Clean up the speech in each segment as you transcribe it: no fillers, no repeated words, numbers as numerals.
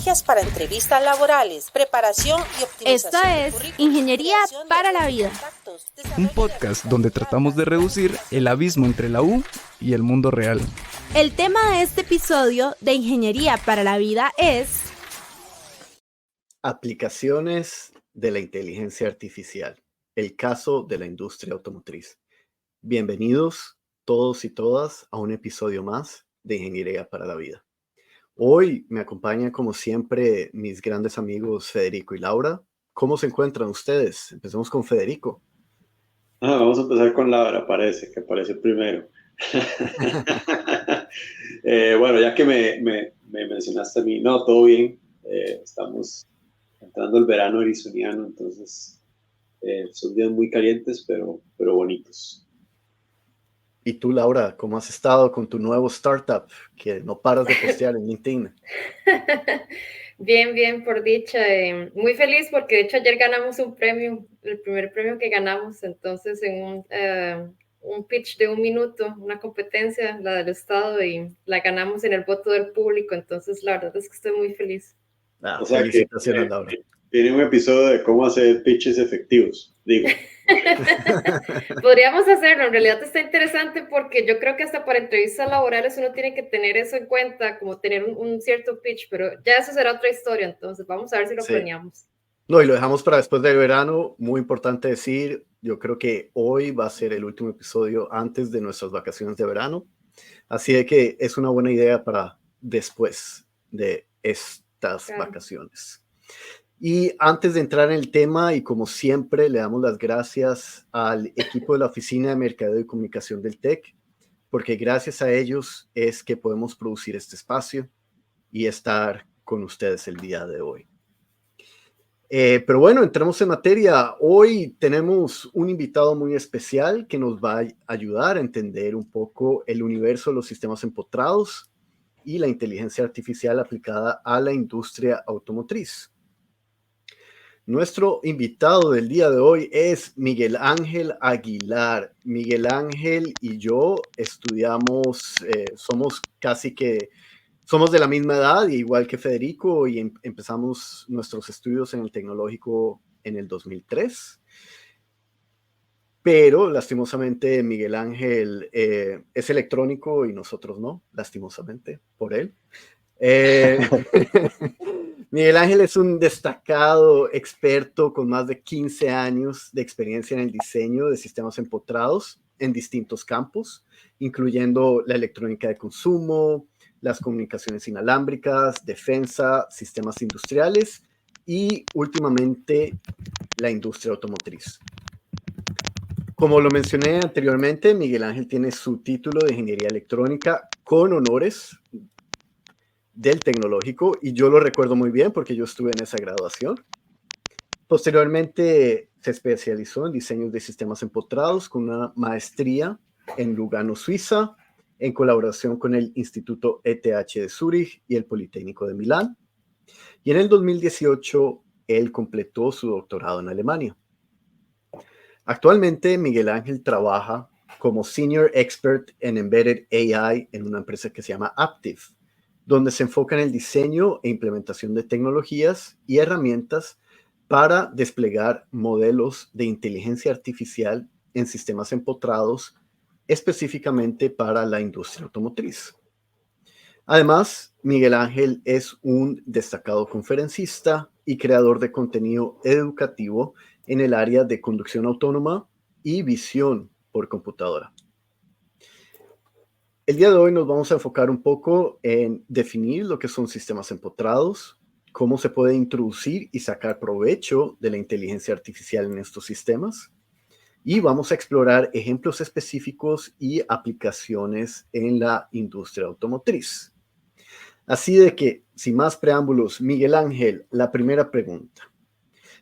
estrategias para entrevistas laborales, preparación y optimización. Esta es Ingeniería para la Vida. Un podcast donde tratamos de reducir el abismo entre la U y el mundo real. El tema de este episodio de Ingeniería para la Vida es aplicaciones de la inteligencia artificial, el caso de la industria automotriz. Bienvenidos todos y todas a un episodio más de Ingeniería para la Vida. Hoy me acompañan como siempre mis grandes amigos Federico y Laura. ¿Cómo se encuentran ustedes? Empecemos con Federico. Vamos a empezar con Laura, parece que aparece primero. Bueno, ya que me mencionaste a mí, no, todo bien. Estamos entrando el verano arizoniano, entonces son días muy calientes, pero bonitos. Y tú, Laura, ¿cómo has estado con tu nuevo startup que no paras de postear en LinkedIn? Bien, por dicha. Muy feliz porque de hecho ayer ganamos un premio, el primer premio que ganamos, entonces en un pitch de 1 minuto, una competencia, la del Estado, y la ganamos en el voto del público, entonces la verdad es que estoy muy feliz. O sea, felicitaciones, Laura. Tiene un episodio de cómo hacer pitches efectivos, digo. Podríamos hacerlo, en realidad está interesante porque yo creo que hasta para entrevistas laborales uno tiene que tener eso en cuenta, como tener un cierto pitch, pero ya eso será otra historia, entonces vamos a ver si lo planeamos. No, y lo dejamos para después del verano. Muy importante decir, yo creo que hoy va a ser el último episodio antes de nuestras vacaciones de verano, así de que es una buena idea para después de estas vacaciones. Y antes de entrar en el tema, y como siempre, le damos las gracias al equipo de la Oficina de Mercadeo y Comunicación del TEC, porque gracias a ellos es que podemos producir este espacio y estar con ustedes el día de hoy. Pero bueno, entremos en materia. Hoy tenemos un invitado muy especial que nos va a ayudar a entender un poco el universo de los sistemas empotrados y la inteligencia artificial aplicada a la industria automotriz. Nuestro invitado del día de hoy es Miguel Ángel Aguilar. Miguel Ángel y yo estudiamos, somos de la misma edad, igual que Federico, y empezamos nuestros estudios en el tecnológico en el 2003. Pero lastimosamente Miguel Ángel es electrónico y nosotros no, lastimosamente por él. Miguel Ángel es un destacado experto con más de 15 años de experiencia en el diseño de sistemas empotrados en distintos campos, incluyendo la electrónica de consumo, las comunicaciones inalámbricas, defensa, sistemas industriales y últimamente la industria automotriz. Como lo mencioné anteriormente, Miguel Ángel tiene su título de Ingeniería Electrónica con honores del tecnológico, y yo lo recuerdo muy bien porque yo estuve en esa graduación. Posteriormente se especializó en diseño de sistemas empotrados con una maestría en Lugano, Suiza, en colaboración con el Instituto ETH de Zúrich y el Politécnico de Milán. Y en el 2018 él completó su doctorado en Alemania. Actualmente Miguel Ángel trabaja como Senior Expert en Embedded AI en una empresa que se llama Aptiv, donde se enfoca en el diseño e implementación de tecnologías y herramientas para desplegar modelos de inteligencia artificial en sistemas empotrados, específicamente para la industria automotriz. Además, Miguel Ángel es un destacado conferencista y creador de contenido educativo en el área de conducción autónoma y visión por computadora. El día de hoy nos vamos a enfocar un poco en definir lo que son sistemas empotrados, cómo se puede introducir y sacar provecho de la inteligencia artificial en estos sistemas, y vamos a explorar ejemplos específicos y aplicaciones en la industria automotriz. Así de que, sin más preámbulos, Miguel Ángel, la primera pregunta.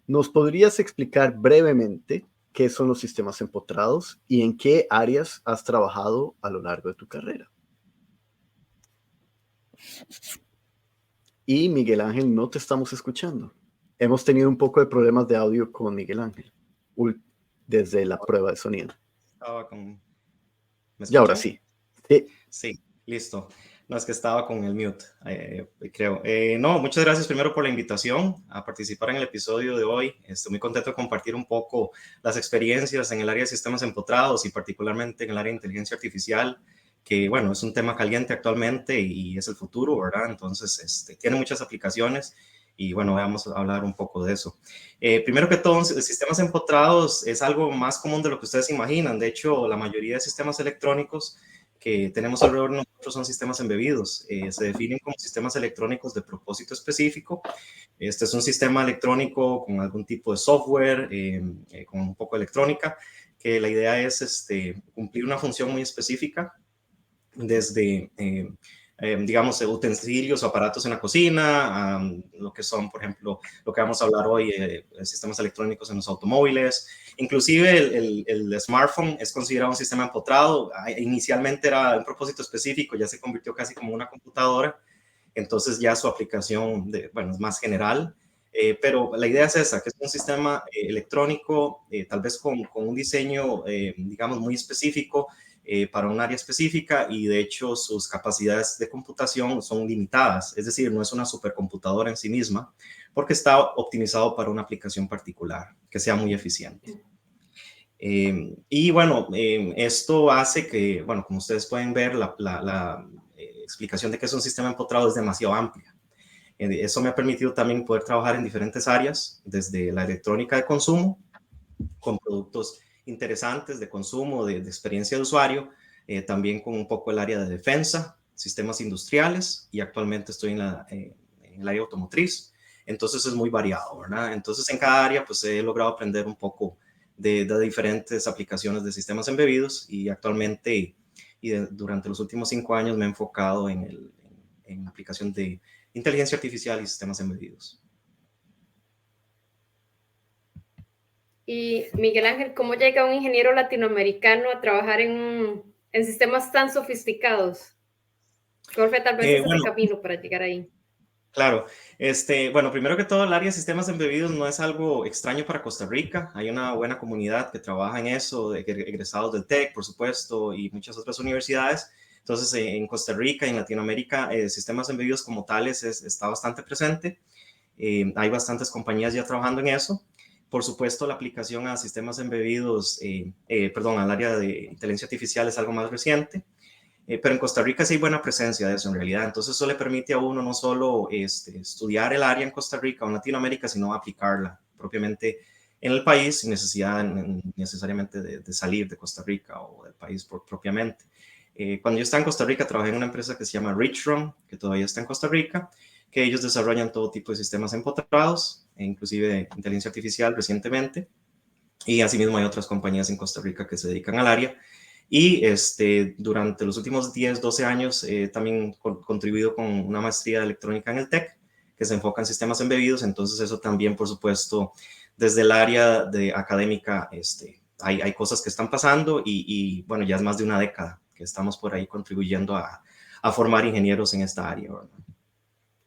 ¿Nos podrías explicar brevemente qué son los sistemas empotrados y en qué áreas has trabajado a lo largo de tu carrera? Y Miguel Ángel, no te estamos escuchando. Hemos tenido un poco de problemas de audio con Miguel Ángel desde la prueba de sonido. ¿Me escuchan? Y ahora sí. Sí, listo. No, es que estaba con el mute, creo. No, muchas gracias primero por la invitación a participar en el episodio de hoy. Estoy muy contento de compartir un poco las experiencias en el área de sistemas empotrados y particularmente en el área de inteligencia artificial, que bueno, es un tema caliente actualmente y es el futuro, ¿verdad? Entonces, tiene muchas aplicaciones y bueno, vamos a hablar un poco de eso. Primero que todo, sistemas empotrados es algo más común de lo que ustedes imaginan. De hecho, la mayoría de sistemas electrónicos que tenemos alrededor de nosotros son sistemas embebidos. Se definen como sistemas electrónicos de propósito específico. Este es un sistema electrónico con algún tipo de software, con un poco de electrónica, que la idea es cumplir una función muy específica desde, digamos, utensilios o aparatos en la cocina, lo que son, por ejemplo, lo que vamos a hablar hoy, sistemas electrónicos en los automóviles. Inclusive el smartphone es considerado un sistema empotrado. Inicialmente era un propósito específico, ya se convirtió casi como una computadora, entonces ya su aplicación, bueno, es más general. Pero la idea es esa, que es un sistema electrónico, tal vez con un diseño, digamos, muy específico, para un área específica, y de hecho sus capacidades de computación son limitadas, es decir, no es una supercomputadora en sí misma, porque está optimizado para una aplicación particular que sea muy eficiente. Y bueno, esto hace que, bueno, como ustedes pueden ver, la explicación de qué es un sistema empotrado es demasiado amplia. Eso me ha permitido también poder trabajar en diferentes áreas, desde la electrónica de consumo, con productos interesantes de consumo, de experiencia de usuario, también con un poco el área de defensa, sistemas industriales, y actualmente estoy en el área automotriz. Entonces es muy variado, ¿verdad? Entonces en cada área pues he logrado aprender un poco de diferentes aplicaciones de sistemas embebidos, y actualmente durante los últimos 5 años me he enfocado en la aplicación de inteligencia artificial y sistemas embebidos. Y Miguel Ángel, ¿cómo llega un ingeniero latinoamericano a trabajar en sistemas tan sofisticados? ¿Cuál fue tal vez ese camino para llegar ahí? Claro, bueno, primero que todo, el área de sistemas embebidos no es algo extraño para Costa Rica. Hay una buena comunidad que trabaja en eso, egresados del TEC, por supuesto, y muchas otras universidades. Entonces, en Costa Rica y en Latinoamérica, sistemas embebidos como tales está bastante presente. Hay bastantes compañías ya trabajando en eso. Por supuesto, la aplicación a sistemas embebidos, al área de inteligencia artificial es algo más reciente. Pero en Costa Rica sí hay buena presencia de eso en realidad. Entonces eso le permite a uno no solo estudiar el área en Costa Rica o en Latinoamérica, sino aplicarla propiamente en el país sin necesidad necesariamente de salir de Costa Rica o del país propiamente. Cuando yo estaba en Costa Rica, trabajé en una empresa que se llama Richron, que todavía está en Costa Rica, que ellos desarrollan todo tipo de sistemas empotrados, inclusive inteligencia artificial recientemente, y asimismo hay otras compañías en Costa Rica que se dedican al área. Y durante los últimos 10, 12 años también contribuido con una maestría de electrónica en el TEC, que se enfoca en sistemas embebidos. Entonces eso también, por supuesto, desde el área de académica, hay cosas que están pasando, y bueno, ya es más de una década que estamos por ahí contribuyendo a formar ingenieros en esta área, ¿verdad?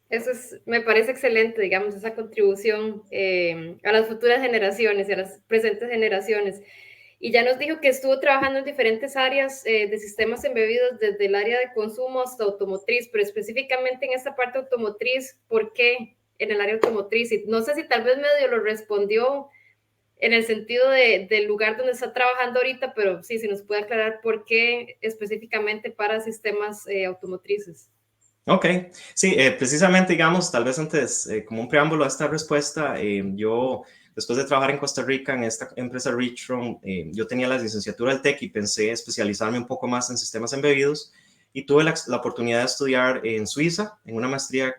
Eso me parece excelente, digamos, esa contribución a las futuras generaciones y a las presentes generaciones. Y ya nos dijo que estuvo trabajando en diferentes áreas de sistemas embebidos, desde el área de consumo hasta automotriz, pero específicamente en esta parte automotriz, ¿por qué en el área automotriz? Y no sé si tal vez medio lo respondió en el sentido del lugar donde está trabajando ahorita, pero sí, si nos puede aclarar por qué específicamente para sistemas automotrices. Ok, sí, precisamente, digamos, tal vez antes, como un preámbulo a esta respuesta, yo, después de trabajar en Costa Rica, en esta empresa Richron, yo tenía la licenciatura del TEC y pensé especializarme un poco más en sistemas embebidos, y tuve la oportunidad de estudiar en Suiza, en una maestría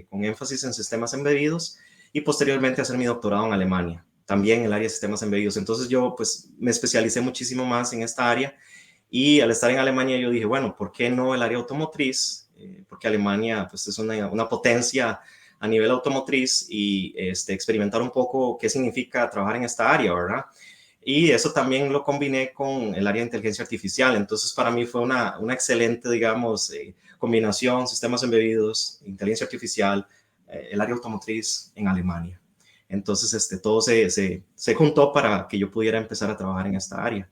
con énfasis en sistemas embebidos, y posteriormente hacer mi doctorado en Alemania, también en el área de sistemas embebidos. Entonces yo, pues, me especialicé muchísimo más en esta área, y al estar en Alemania yo dije, bueno, ¿por qué no el área automotriz? Porque Alemania pues, es una potencia a nivel automotriz, y experimentar un poco qué significa trabajar en esta área, ¿verdad? Y eso también lo combiné con el área de inteligencia artificial. Entonces para mí fue una excelente, digamos, combinación, sistemas embebidos, inteligencia artificial, el área automotriz en Alemania. Entonces todo se juntó para que yo pudiera empezar a trabajar en esta área.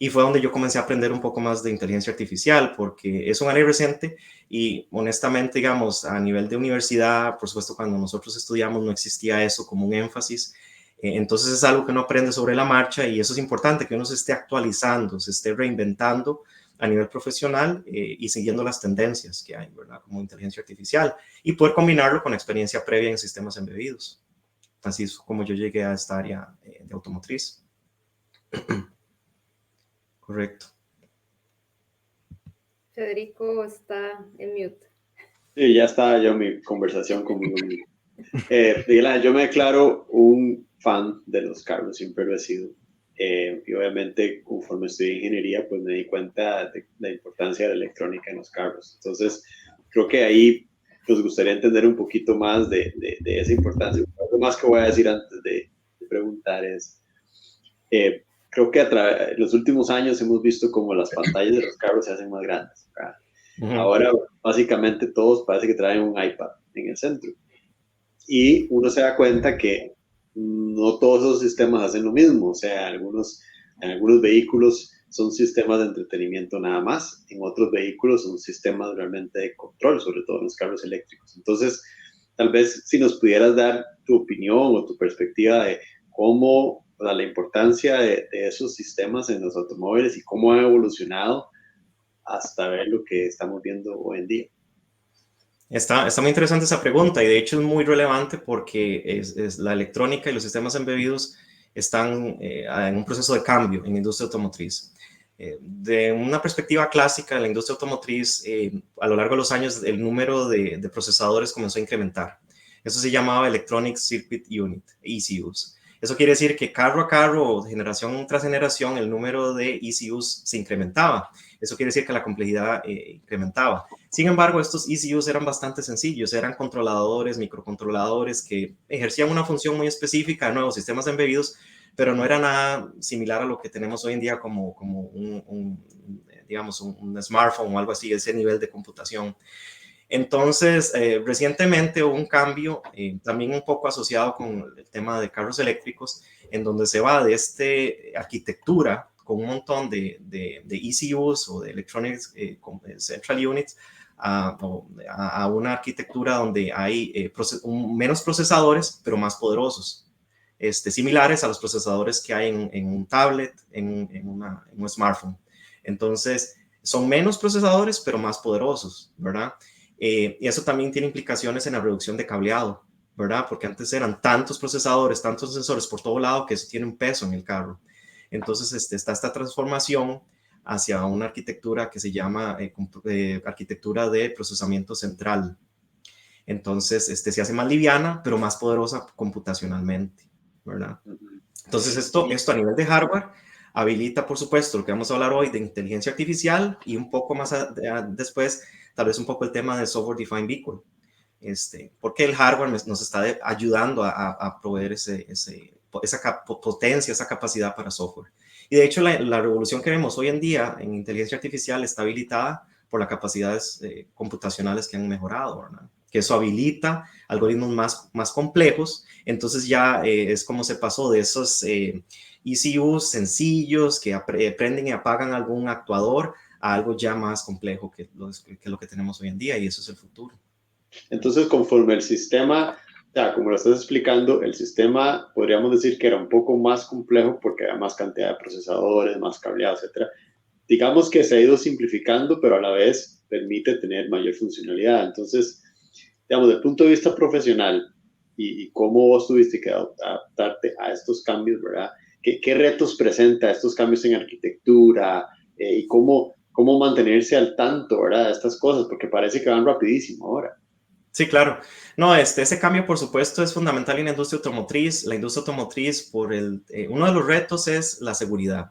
Y fue donde yo comencé a aprender un poco más de inteligencia artificial, porque es una ley reciente y honestamente, digamos, a nivel de universidad, por supuesto, cuando nosotros estudiamos no existía eso como un énfasis. Entonces es algo que uno aprende sobre la marcha y eso es importante, que uno se esté actualizando, se esté reinventando a nivel profesional y siguiendo las tendencias que hay, ¿verdad? Como inteligencia artificial y poder combinarlo con experiencia previa en sistemas embebidos. Así es como yo llegué a esta área de automotriz. Correcto. Federico está en mute. Sí, ya estaba yo mi conversación conmigo mismo. Yo me declaro un fan de los carros, siempre lo he sido. Y obviamente, conforme estudié ingeniería, pues me di cuenta de la importancia de la electrónica en los carros. Entonces, creo que ahí nos gustaría entender un poquito más de esa importancia. Lo más que voy a decir antes de preguntar es, creo que en los últimos años hemos visto como las pantallas de los carros se hacen más grandes. Ahora, básicamente, todos parece que traen un iPad en el centro. Y uno se da cuenta que no todos esos sistemas hacen lo mismo. O sea, en algunos vehículos son sistemas de entretenimiento nada más. En otros vehículos son sistemas realmente de control, sobre todo en los carros eléctricos. Entonces, tal vez si nos pudieras dar tu opinión o tu perspectiva de cómo, la importancia de esos sistemas en los automóviles y cómo ha evolucionado hasta ver lo que estamos viendo hoy en día. Está muy interesante esa pregunta y de hecho es muy relevante porque es la electrónica y los sistemas embebidos están en un proceso de cambio en la industria automotriz. De una perspectiva clásica de la industria automotriz, a lo largo de los años el número de procesadores comenzó a incrementar. Eso se llamaba Electronic Circuit Unit, ECUs. Eso quiere decir que carro a carro, generación tras generación, el número de ECUs se incrementaba. Eso quiere decir que la complejidad incrementaba. Sin embargo, estos ECUs eran bastante sencillos, eran controladores, microcontroladores que ejercían una función muy específica, de nuevo, sistemas embebidos, pero no era nada similar a lo que tenemos hoy en día como digamos, un smartphone o algo así, ese nivel de computación. Entonces, recientemente hubo un cambio también un poco asociado con el tema de carros eléctricos, en donde se va de esta arquitectura con un montón de ECUs o de Electronic Central Units a una arquitectura donde hay menos procesadores, pero más poderosos, similares a los procesadores que hay en un tablet, en un smartphone. Entonces, son menos procesadores, pero más poderosos, ¿verdad? Y eso también tiene implicaciones en la reducción de cableado, ¿verdad? Porque antes eran tantos procesadores, tantos sensores por todo lado que eso tiene un peso en el carro. Entonces está esta transformación hacia una arquitectura que se llama arquitectura de procesamiento central. Entonces se hace más liviana, pero más poderosa computacionalmente, ¿verdad? Entonces esto a nivel de hardware habilita, por supuesto, lo que vamos a hablar hoy de inteligencia artificial y un poco más después, tal vez un poco el tema del Software Defined Vehicle, porque el hardware nos está ayudando a proveer esa potencia, esa capacidad para software. Y de hecho, la revolución que vemos hoy en día en inteligencia artificial está habilitada por las capacidades computacionales que han mejorado, ¿verdad? Que eso habilita algoritmos más complejos. Entonces ya es como se pasó de esos ECUs sencillos que prenden y apagan algún actuador a algo ya más complejo que lo que tenemos hoy en día, y eso es el futuro. Entonces, conforme el sistema, como lo estás explicando, el sistema podríamos decir que era un poco más complejo porque había más cantidad de procesadores, más cableado, etc. Digamos que se ha ido simplificando, pero a la vez permite tener mayor funcionalidad. Entonces, digamos, desde el punto de vista profesional y cómo vos tuviste que adaptarte a estos cambios, ¿verdad? ¿Qué retos presenta estos cambios en arquitectura y cómo mantenerse al tanto, ¿verdad? De estas cosas, porque parece que van rapidísimo ahora. Sí, claro. No, ese cambio, por supuesto, es fundamental en la industria automotriz. La industria automotriz, uno de los retos es la seguridad.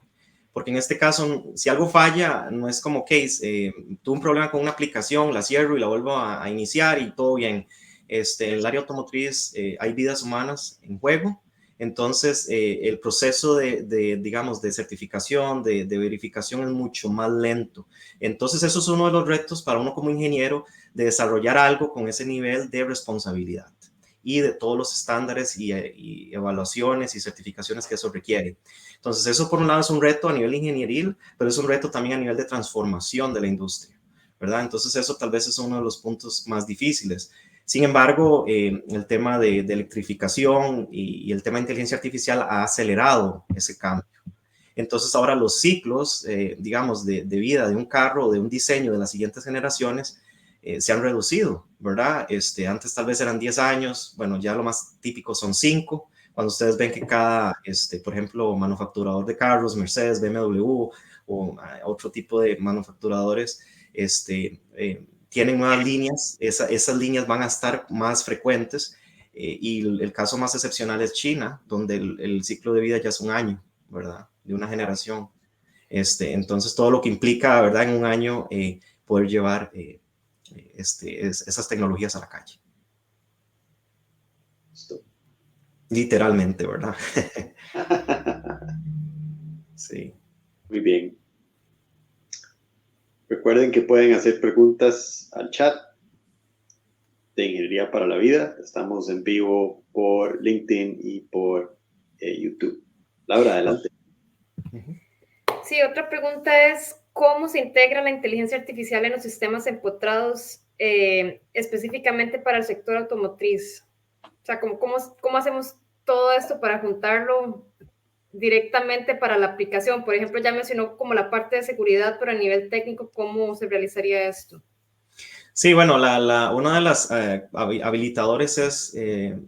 Porque en este caso, si algo falla, no es como case, tuve un problema con una aplicación, la cierro y la vuelvo a iniciar y todo bien. En el área automotriz hay vidas humanas en juego. Entonces, el proceso digamos, de certificación, de verificación es mucho más lento. Entonces, eso es uno de los retos para uno como ingeniero, de desarrollar algo con ese nivel de responsabilidad y de todos los estándares y evaluaciones y certificaciones que eso requiere. Entonces, eso por un lado es un reto a nivel ingenieril, pero es un reto también a nivel de transformación de la industria, ¿verdad? Entonces, eso tal vez es uno de los puntos más difíciles. Sin embargo, el tema de electrificación y el tema de inteligencia artificial ha acelerado ese cambio. Entonces, ahora los ciclos, digamos, de vida de un carro o de un diseño de las siguientes generaciones se han reducido, ¿verdad? Antes tal vez eran 10 años, bueno, ya lo más típico son 5. Cuando ustedes ven que cada, por ejemplo, manufacturador de carros, Mercedes, BMW o otro tipo de manufacturadores, tienen nuevas líneas, esas líneas van a estar más frecuentes y el caso más excepcional es China, donde el ciclo de vida ya es un año, ¿verdad? De una generación. Entonces, todo lo que implica, ¿verdad? En un año poder llevar esas tecnologías a la calle. Literalmente, ¿verdad? Sí. Muy bien. Recuerden que pueden hacer preguntas al chat de Ingeniería para la Vida. Estamos en vivo por LinkedIn y por YouTube. Laura, adelante. Sí, otra pregunta es, ¿cómo se integra la inteligencia artificial en los sistemas empotrados específicamente para el sector automotriz? O sea, ¿cómo hacemos todo esto para juntarlo directamente para la aplicación? Por ejemplo, ya mencionó como la parte de seguridad, pero a nivel técnico, ¿cómo se realizaría esto? Sí, bueno, una de las habilitadores es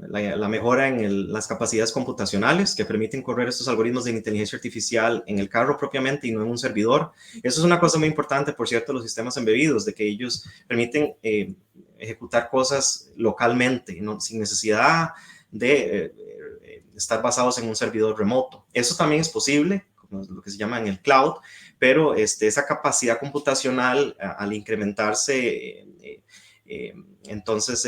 la mejora en las capacidades computacionales que permiten correr estos algoritmos de inteligencia artificial en el carro propiamente y no en un servidor. Eso es una cosa muy importante, por cierto, los sistemas embebidos, de que ellos permiten ejecutar cosas localmente, ¿no? Sin necesidad de estar basados en un servidor remoto. Eso también es posible, como lo que se llama en el cloud, pero esa capacidad computacional al incrementarse, entonces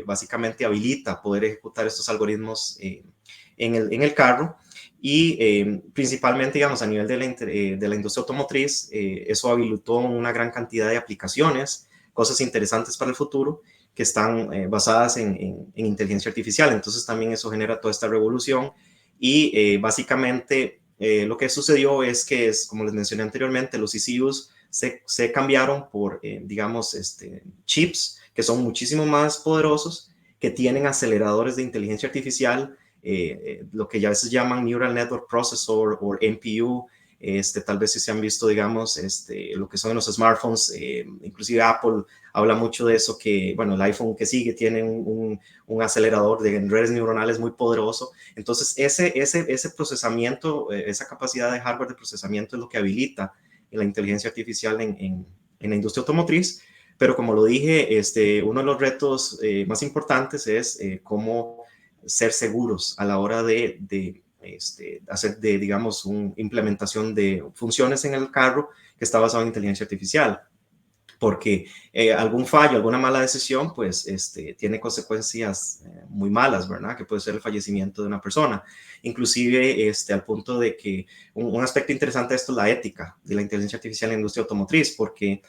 básicamente habilita poder ejecutar estos algoritmos en el carro y principalmente, digamos, a nivel de la industria automotriz, eso habilitó una gran cantidad de aplicaciones, cosas interesantes para el futuro que están basadas en inteligencia artificial. Entonces también eso genera toda esta revolución y básicamente lo que sucedió es que, como les mencioné anteriormente, los ECUs se cambiaron por, digamos, chips que son muchísimo más poderosos, que tienen aceleradores de inteligencia artificial, lo que ya a veces llaman Neural Network Processor o NPU. Tal vez si se han visto, digamos, lo que son los smartphones, inclusive Apple habla mucho de eso, que, bueno, el iPhone que sigue tiene un acelerador de redes neuronales muy poderoso. Entonces, ese procesamiento, esa capacidad de hardware de procesamiento es lo que habilita la inteligencia artificial en la industria automotriz. Pero como lo dije, uno de los retos más importantes es cómo ser seguros a la hora de hacer, digamos, una implementación de funciones en el carro que está basado en inteligencia artificial. Porque algún fallo, alguna mala decisión, pues tiene consecuencias muy malas, ¿verdad? Que puede ser el fallecimiento de una persona. Inclusive al punto de que un aspecto interesante de esto es la ética de la inteligencia artificial en la industria automotriz, porque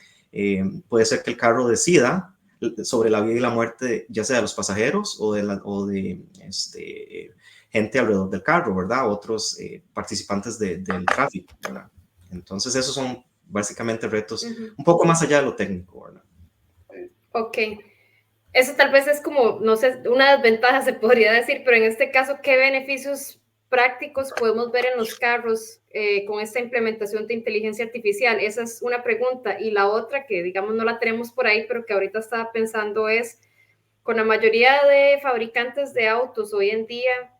puede ser que el carro decida sobre la vida y la muerte, ya sea de los pasajeros o de gente alrededor del carro, ¿verdad? Otros participantes del tráfico, ¿verdad? Entonces, esos son básicamente retos un poco más allá de lo técnico, ¿verdad? Ok. Eso tal vez es como, no sé, una desventaja se podría decir, pero en este caso, ¿qué beneficios prácticos podemos ver en los carros con esta implementación de inteligencia artificial? Esa es una pregunta. Y la otra, que digamos no la tenemos por ahí, pero que ahorita estaba pensando es, con la mayoría de fabricantes de autos hoy en día,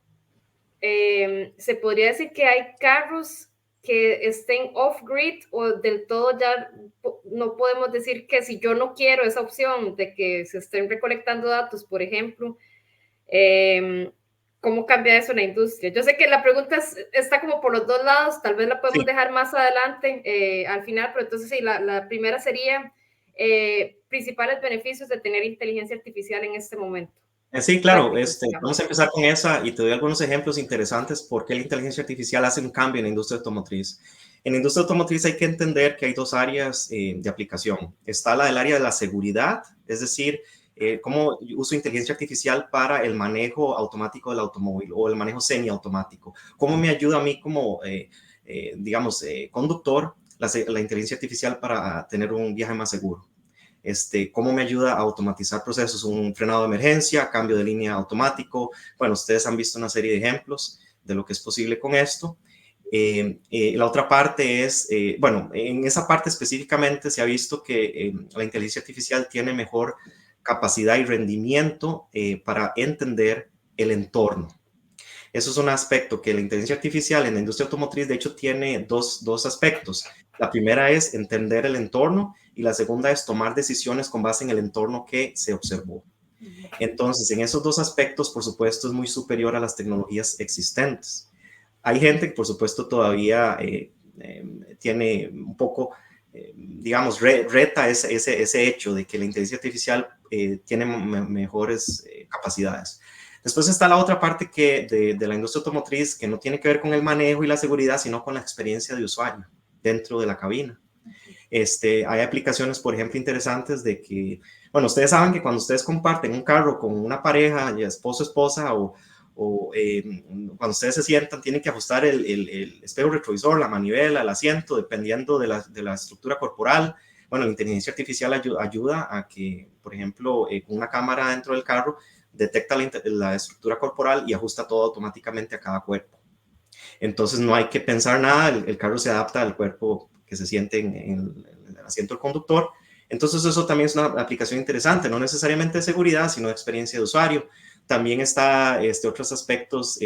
se podría decir que hay carros que estén off-grid o del todo ya no podemos decir que si yo no quiero esa opción de que se estén recolectando datos, por ejemplo, ¿cómo cambia eso en la industria? Yo sé que la pregunta está como por los dos lados, tal vez la podemos dejar más adelante al final, pero entonces sí, la primera sería principales beneficios de tener inteligencia artificial en este momento. Sí, claro, vamos a empezar con esa y te doy algunos ejemplos interesantes por qué la inteligencia artificial hace un cambio en la industria automotriz. En la industria automotriz hay que entender que hay dos áreas de aplicación. Está la del área de la seguridad, es decir, cómo uso inteligencia artificial para el manejo automático del automóvil o el manejo semiautomático. ¿Cómo me ayuda a mí como, conductor la inteligencia artificial para tener un viaje más seguro? Cómo me ayuda a automatizar procesos, un frenado de emergencia, cambio de línea automático. Bueno, ustedes han visto una serie de ejemplos de lo que es posible con esto. La otra parte es, en esa parte específicamente se ha visto que la inteligencia artificial tiene mejor capacidad y rendimiento para entender el entorno. Eso es un aspecto que la inteligencia artificial en la industria automotriz, de hecho, tiene dos aspectos. La primera es entender el entorno y la segunda es tomar decisiones con base en el entorno que se observó. Entonces, en esos dos aspectos, por supuesto, es muy superior a las tecnologías existentes. Hay gente que, por supuesto, todavía tiene un poco, reta ese hecho de que la inteligencia artificial tiene mejores capacidades. Después está la otra parte de la industria automotriz que no tiene que ver con el manejo y la seguridad, sino con la experiencia de usuario dentro de la cabina. Hay aplicaciones, por ejemplo, interesantes de que, bueno, ustedes saben que cuando ustedes comparten un carro con una pareja, ya esposo, esposa, o cuando ustedes se sientan, tienen que ajustar el espejo retrovisor, la manivela, el asiento, dependiendo de la estructura corporal. Bueno, la inteligencia artificial ayuda a que, por ejemplo, con una cámara dentro del carro, detecta la estructura corporal y ajusta todo automáticamente a cada cuerpo. Entonces no hay que pensar nada, el carro se adapta al cuerpo que se siente en el asiento del conductor. Entonces eso también es una aplicación interesante, no necesariamente de seguridad, sino de experiencia de usuario. También está otros aspectos,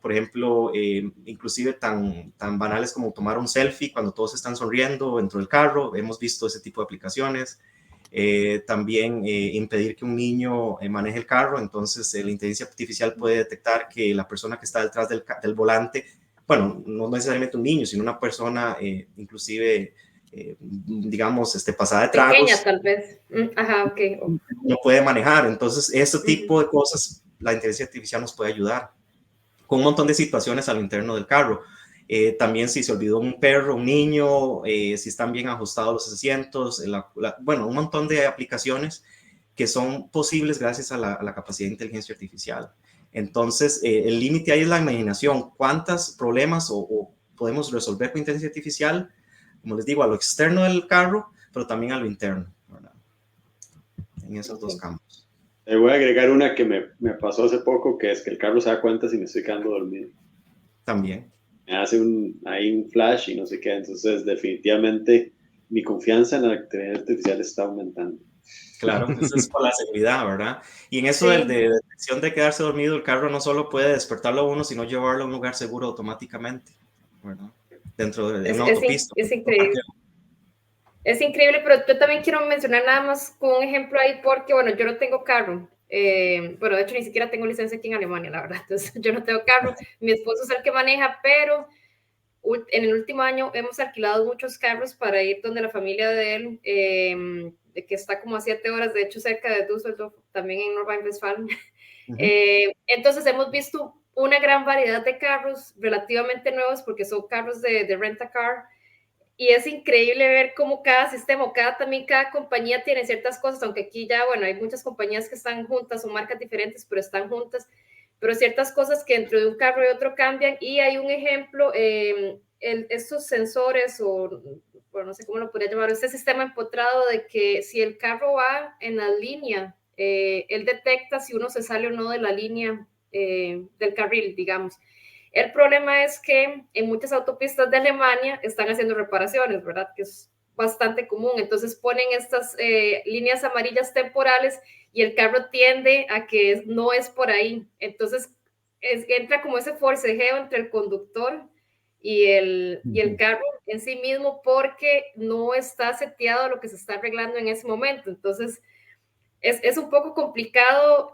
por ejemplo, inclusive tan banales como tomar un selfie cuando todos están sonriendo dentro del carro. Hemos visto ese tipo de aplicaciones. También impedir que un niño maneje el carro. Entonces la inteligencia artificial puede detectar que la persona que está detrás del volante, bueno, no necesariamente un niño, sino una persona inclusive, pasada de tragos. Pequeña, tal vez. Ajá, ok. No puede manejar. Entonces, ese tipo de cosas, la inteligencia artificial nos puede ayudar con un montón de situaciones al interno del carro. También si se olvidó un perro, un niño, si están bien ajustados los asientos, un montón de aplicaciones que son posibles gracias a la capacidad de inteligencia artificial. Entonces, el límite ahí es la imaginación. ¿Cuántos problemas podemos resolver con inteligencia artificial? Como les digo, a lo externo del carro, pero también a lo interno, ¿verdad? En esos dos campos. Le voy a agregar una que me pasó hace poco, que es que el carro se da cuenta si me estoy quedando dormido. También. Me hace un flash y no sé qué. Entonces, definitivamente, mi confianza en la inteligencia artificial está aumentando. Claro, eso es por la seguridad, ¿verdad? Y en eso de detección de quedarse dormido, el carro no solo puede despertarlo a uno, sino llevarlo a un lugar seguro automáticamente, ¿verdad? Dentro de una autopista. Es increíble. Es increíble, pero yo también quiero mencionar nada más con un ejemplo ahí, porque, bueno, yo no tengo carro. De hecho, ni siquiera tengo licencia aquí en Alemania, la verdad. Entonces, yo no tengo carro. Mi esposo es el que maneja, pero en el último año hemos alquilado muchos carros para ir donde la familia de él, que está como a 7 horas, de hecho, cerca de Düsseldorf, también en Nordrhein-Westfalen. Entonces, hemos visto una gran variedad de carros relativamente nuevos, porque son carros de rent-a-car, y es increíble ver cómo cada sistema, o cada compañía tiene ciertas cosas, aunque aquí ya, bueno, hay muchas compañías que están juntas, son marcas diferentes, pero están juntas, pero ciertas cosas que dentro de un carro y otro cambian. Y hay un ejemplo, estos sensores, no sé cómo lo podría llamar, este sistema empotrado de que si el carro va en la línea, él detecta si uno se sale o no de la línea del carril, digamos. El problema es que en muchas autopistas de Alemania están haciendo reparaciones, ¿verdad? Que es bastante común. Entonces ponen estas líneas amarillas temporales y el carro tiende a que no es por ahí. Entonces entra como ese forcejeo entre el conductor y el carro en sí mismo, porque no está seteado lo que se está arreglando en ese momento. Entonces es un poco complicado,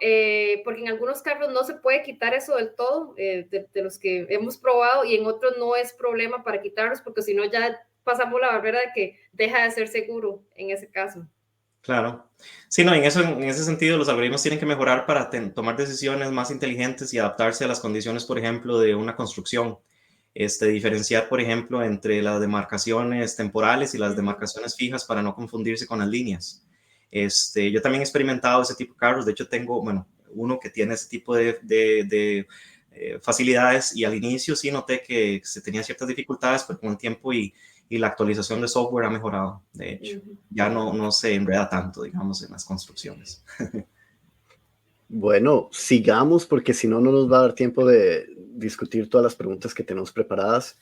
porque en algunos carros no se puede quitar eso del todo, de los que hemos probado, y en otros no es problema para quitarlos, porque si no ya pasamos la barrera de que deja de ser seguro en ese caso. Claro. Sí, no, en ese sentido los algoritmos tienen que mejorar para tomar decisiones más inteligentes y adaptarse a las condiciones, por ejemplo, de una construcción. Diferenciar, por ejemplo, entre las demarcaciones temporales y las demarcaciones fijas para no confundirse con las líneas. Yo también he experimentado ese tipo de carros. De hecho, tengo, bueno, uno que tiene ese tipo de facilidades, y al inicio sí noté que se tenía ciertas dificultades, pero con el tiempo y la actualización de software ha mejorado. De hecho, ya no se enreda tanto, digamos, en las construcciones. Bueno, sigamos porque si no, no nos va a dar tiempo de discutir todas las preguntas que tenemos preparadas.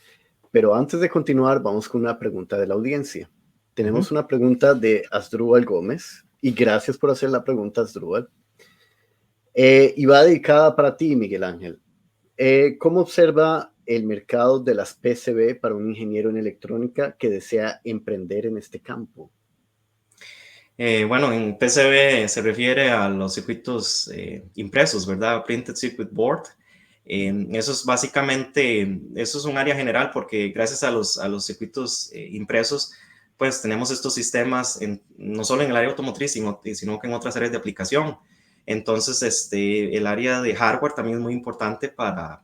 Pero antes de continuar, vamos con una pregunta de la audiencia. Tenemos una pregunta de Asdrúbal Gómez, y gracias por hacer la pregunta, Asdrúbal. Y va dedicada para ti, Miguel Ángel. ¿Cómo observa el mercado de las PCB para un ingeniero en electrónica que desea emprender en este campo? Bueno, en PCB se refiere a los circuitos impresos, ¿verdad? Printed Circuit Board. Eso es básicamente, eso es un área general, porque gracias a los circuitos impresos, pues tenemos estos sistemas no solo en el área automotriz, sino que en otras áreas de aplicación. Entonces, el área de hardware también es muy importante para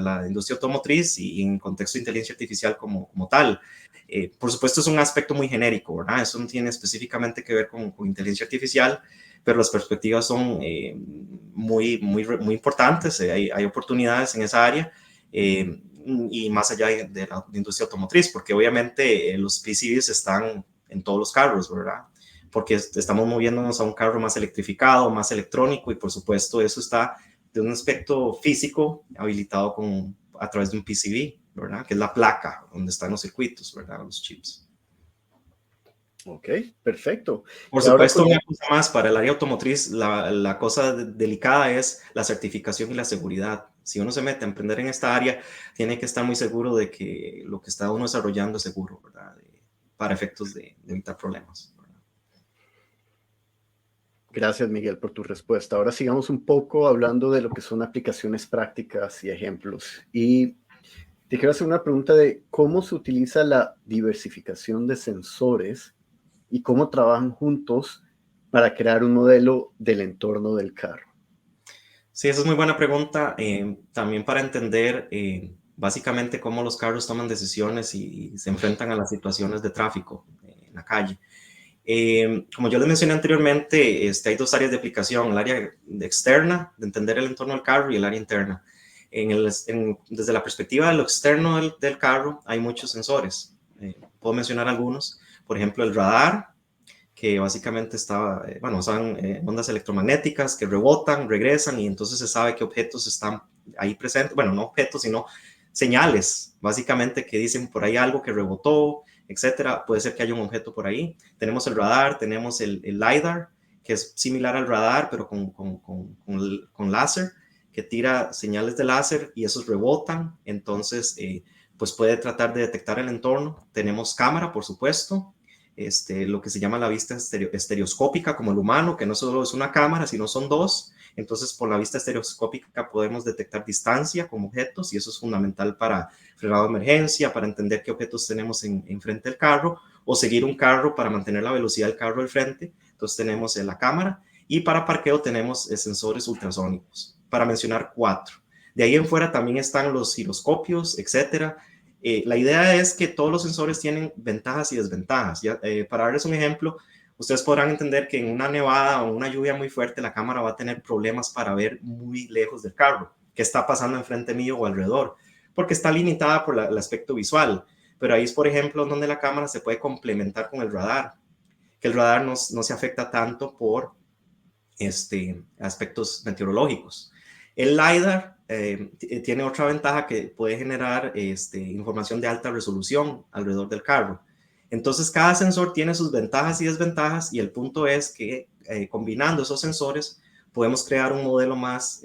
la industria automotriz y en contexto de inteligencia artificial como tal. Por supuesto, es un aspecto muy genérico, ¿verdad? Eso no tiene específicamente que ver con inteligencia artificial, pero las perspectivas son muy importantes. Hay oportunidades en esa área, y más allá de la industria automotriz, porque obviamente los PCBs están en todos los carros, ¿verdad? Porque estamos moviéndonos a un carro más electrificado, más electrónico, y por supuesto eso está de un aspecto físico habilitado a través de un PCB, ¿verdad? Que es la placa donde están los circuitos, ¿verdad? Los chips. Ok, perfecto. Por supuesto, una cosa más, para el área automotriz, la cosa delicada es la certificación y la seguridad. Si uno se mete a emprender en esta área, tiene que estar muy seguro de que lo que está uno desarrollando es seguro, ¿verdad? Para efectos de evitar problemas. Gracias, Miguel, por tu respuesta. Ahora sigamos un poco hablando de lo que son aplicaciones prácticas y ejemplos. Y te quiero hacer una pregunta de cómo se utiliza la diversificación de sensores y cómo trabajan juntos para crear un modelo del entorno del carro. Sí, esa es muy buena pregunta. También para entender básicamente cómo los carros toman decisiones y se enfrentan a las situaciones de tráfico en la calle. Como yo les mencioné anteriormente, hay dos áreas de aplicación: el área externa, de entender el entorno del carro, y el área interna. Desde la perspectiva de lo externo del carro, hay muchos sensores. Puedo mencionar algunos. Por ejemplo, el radar, que básicamente son ondas electromagnéticas que rebotan, regresan, y entonces se sabe qué objetos están ahí presentes. Bueno, no objetos, sino señales, básicamente, que dicen por ahí algo que rebotó, etcétera. Puede ser que haya un objeto por ahí. Tenemos el radar, tenemos el LiDAR, que es similar al radar, pero con láser, que tira señales de láser y esos rebotan. Entonces, pues puede tratar de detectar el entorno. Tenemos cámara, por supuesto. Lo que se llama la vista estereoscópica, como el humano, que no solo es una cámara, sino son dos. Entonces, por la vista estereoscópica podemos detectar distancia con objetos, y eso es fundamental para frenado de emergencia, para entender qué objetos tenemos enfrente del carro, o seguir un carro para mantener la velocidad del carro al frente. Entonces tenemos la cámara, y para parqueo tenemos sensores ultrasónicos, para mencionar 4. De ahí en fuera también están los giroscopios, etcétera. La idea es que todos los sensores tienen ventajas y desventajas. Para darles un ejemplo, ustedes podrán entender que en una nevada o una lluvia muy fuerte, la cámara va a tener problemas para ver muy lejos del carro qué está pasando enfrente mío o alrededor, porque está limitada por el aspecto visual. Pero ahí es, por ejemplo, donde la cámara se puede complementar con el radar, que el radar no se afecta tanto por aspectos meteorológicos. El LiDAR tiene otra ventaja, que puede generar información de alta resolución alrededor del carro. Entonces, cada sensor tiene sus ventajas y desventajas, y el punto es que combinando esos sensores podemos crear un modelo más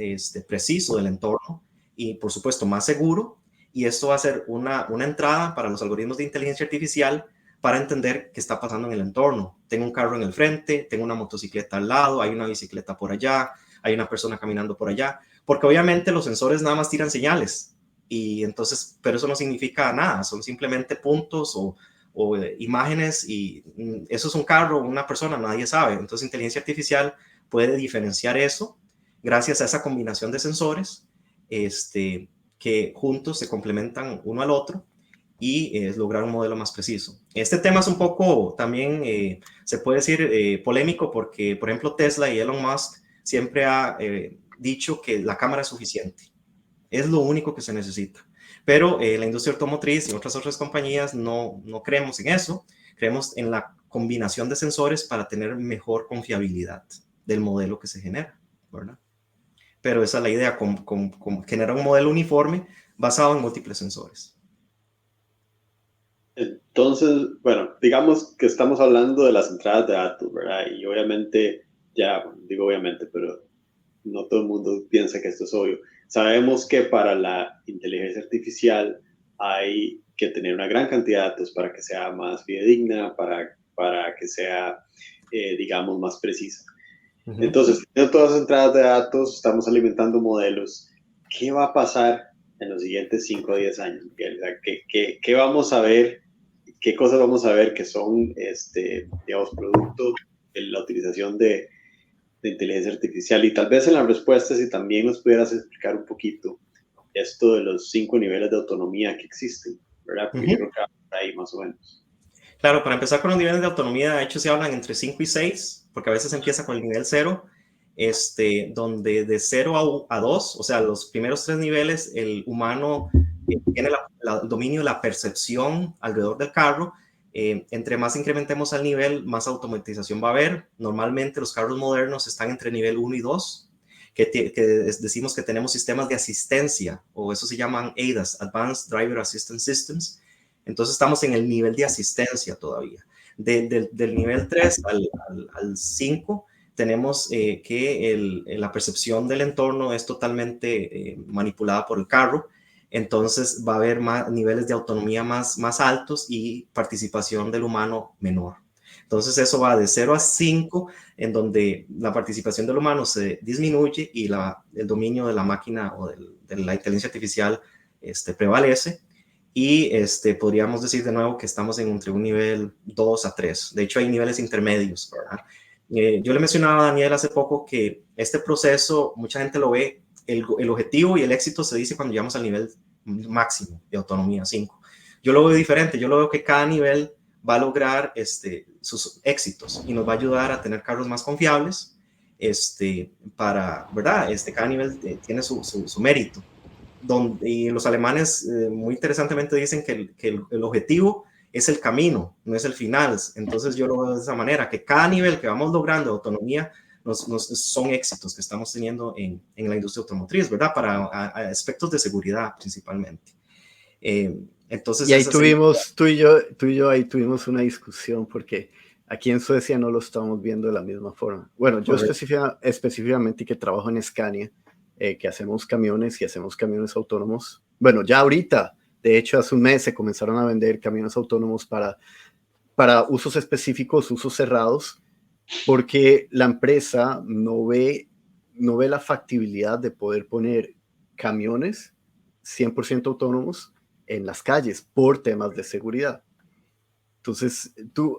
preciso del entorno y, por supuesto, más seguro. Y esto va a ser una entrada para los algoritmos de inteligencia artificial para entender qué está pasando en el entorno. Tengo un carro en el frente, tengo una motocicleta al lado, hay una bicicleta por allá, hay una persona caminando por allá, porque obviamente los sensores nada más tiran señales, y entonces, pero eso no significa nada, son simplemente puntos o imágenes, y eso es un carro o una persona, nadie sabe. Entonces, inteligencia artificial puede diferenciar eso gracias a esa combinación de sensores que juntos se complementan uno al otro, y lograr un modelo más preciso. Este tema es un poco también, se puede decir, polémico porque, por ejemplo, Tesla y Elon Musk siempre ha dicho que la cámara es suficiente. Es lo único que se necesita. Pero la industria automotriz y otras compañías no creemos en eso. Creemos en la combinación de sensores para tener mejor confiabilidad del modelo que se genera, ¿verdad? Pero esa es la idea, generar un modelo uniforme basado en múltiples sensores. Entonces, bueno, digamos que estamos hablando de las entradas de datos, ¿verdad? Y obviamente, ya digo obviamente, pero no todo el mundo piensa que esto es obvio. Sabemos que para la inteligencia artificial hay que tener una gran cantidad de datos para que sea más fidedigna, para que sea, digamos, más precisa. Entonces, teniendo todas las entradas de datos, estamos alimentando modelos. ¿Qué va a pasar en los siguientes 5 o 10 años, Miguel? O sea, ¿qué vamos a ver? ¿Qué cosas vamos a ver que son, digamos, producto de la utilización de inteligencia artificial? Y tal vez en las respuestas, si también nos pudieras explicar un poquito esto de los 5 niveles de autonomía que existen, ¿verdad? Porque yo creo que va por ahí más o menos. Claro, para empezar con los niveles de autonomía, de hecho se hablan entre 5 y 6, porque a veces empieza con el nivel 0, donde de 0 a 2, o sea, los primeros 3 niveles, el humano tiene el dominio de la percepción alrededor del carro. Entre más incrementemos el nivel, más automatización va a haber. Normalmente los carros modernos están entre nivel 1 y 2, que decimos que tenemos sistemas de asistencia, o eso se llaman ADAS, Advanced Driver Assistance Systems. Entonces estamos en el nivel de asistencia todavía. Del nivel 3 al 5 tenemos que la percepción del entorno es totalmente manipulada por el carro. Entonces va a haber niveles de autonomía más altos y participación del humano menor. Entonces eso va de 0 a 5, en donde la participación del humano se disminuye y el dominio de la máquina o de la inteligencia artificial prevalece. Y podríamos decir de nuevo que estamos entre un nivel 2 a 3. De hecho, hay niveles intermedios, ¿verdad? Yo le mencionaba a Daniel hace poco que este proceso, mucha gente lo ve, el objetivo y el éxito se dice cuando llegamos al nivel máximo de autonomía 5. Yo lo veo diferente, yo lo veo que cada nivel va a lograr sus éxitos y nos va a ayudar a tener carros más confiables, ¿verdad? Cada nivel tiene su mérito. Y los alemanes muy interesantemente dicen que el objetivo es el camino, no es el final. Entonces yo lo veo de esa manera, que cada nivel que vamos logrando de autonomía son éxitos que estamos teniendo en la industria automotriz, ¿verdad? Para aspectos de seguridad principalmente. Entonces, y ahí tuvimos, tú y yo ahí tuvimos una discusión porque aquí en Suecia no lo estamos viendo de la misma forma. Bueno, yo específicamente que trabajo en Scania, que hacemos camiones y hacemos camiones autónomos. Bueno, ya ahorita, de hecho hace un mes se comenzaron a vender camiones autónomos para usos específicos, usos cerrados, porque la empresa no ve la factibilidad de poder poner camiones 100% autónomos en las calles por temas de seguridad. Entonces,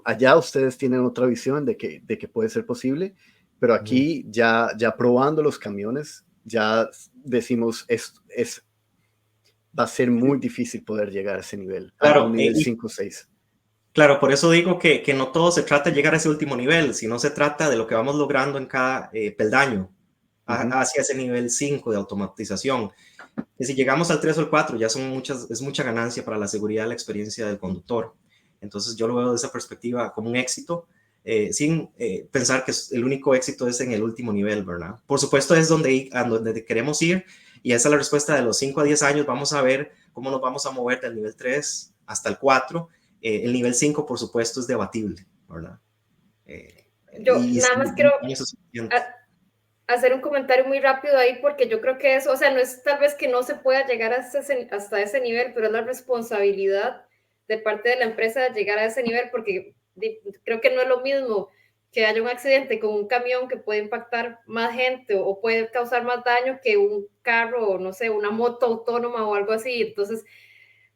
allá ustedes tienen otra visión de que puede ser posible, pero aquí ya probando los camiones, ya decimos, va a ser muy difícil poder llegar a ese nivel, claro, a un nivel 5 o 6. Claro, por eso digo que no todo se trata de llegar a ese último nivel, sino se trata de lo que vamos logrando en cada peldaño hacia ese nivel 5 de automatización. Y si llegamos al 3 o al 4, ya es mucha ganancia para la seguridad y la experiencia del conductor. Entonces yo lo veo de esa perspectiva como un éxito, sin pensar que el único éxito es en el último nivel, ¿verdad? Por supuesto es donde queremos ir, y esa es la respuesta. De los 5 a 10 años vamos a ver cómo nos vamos a mover del nivel 3 hasta el 4. El nivel 5, por supuesto, es debatible, ¿verdad? Yo nada más quiero hacer un comentario muy rápido ahí, porque yo creo que eso, o sea, no es tal vez que no se pueda llegar hasta ese nivel, pero es la responsabilidad de parte de la empresa de llegar a ese nivel, porque creo que no es lo mismo que haya un accidente con un camión que puede impactar más gente o puede causar más daño que un carro o no sé, una moto autónoma o algo así. Entonces,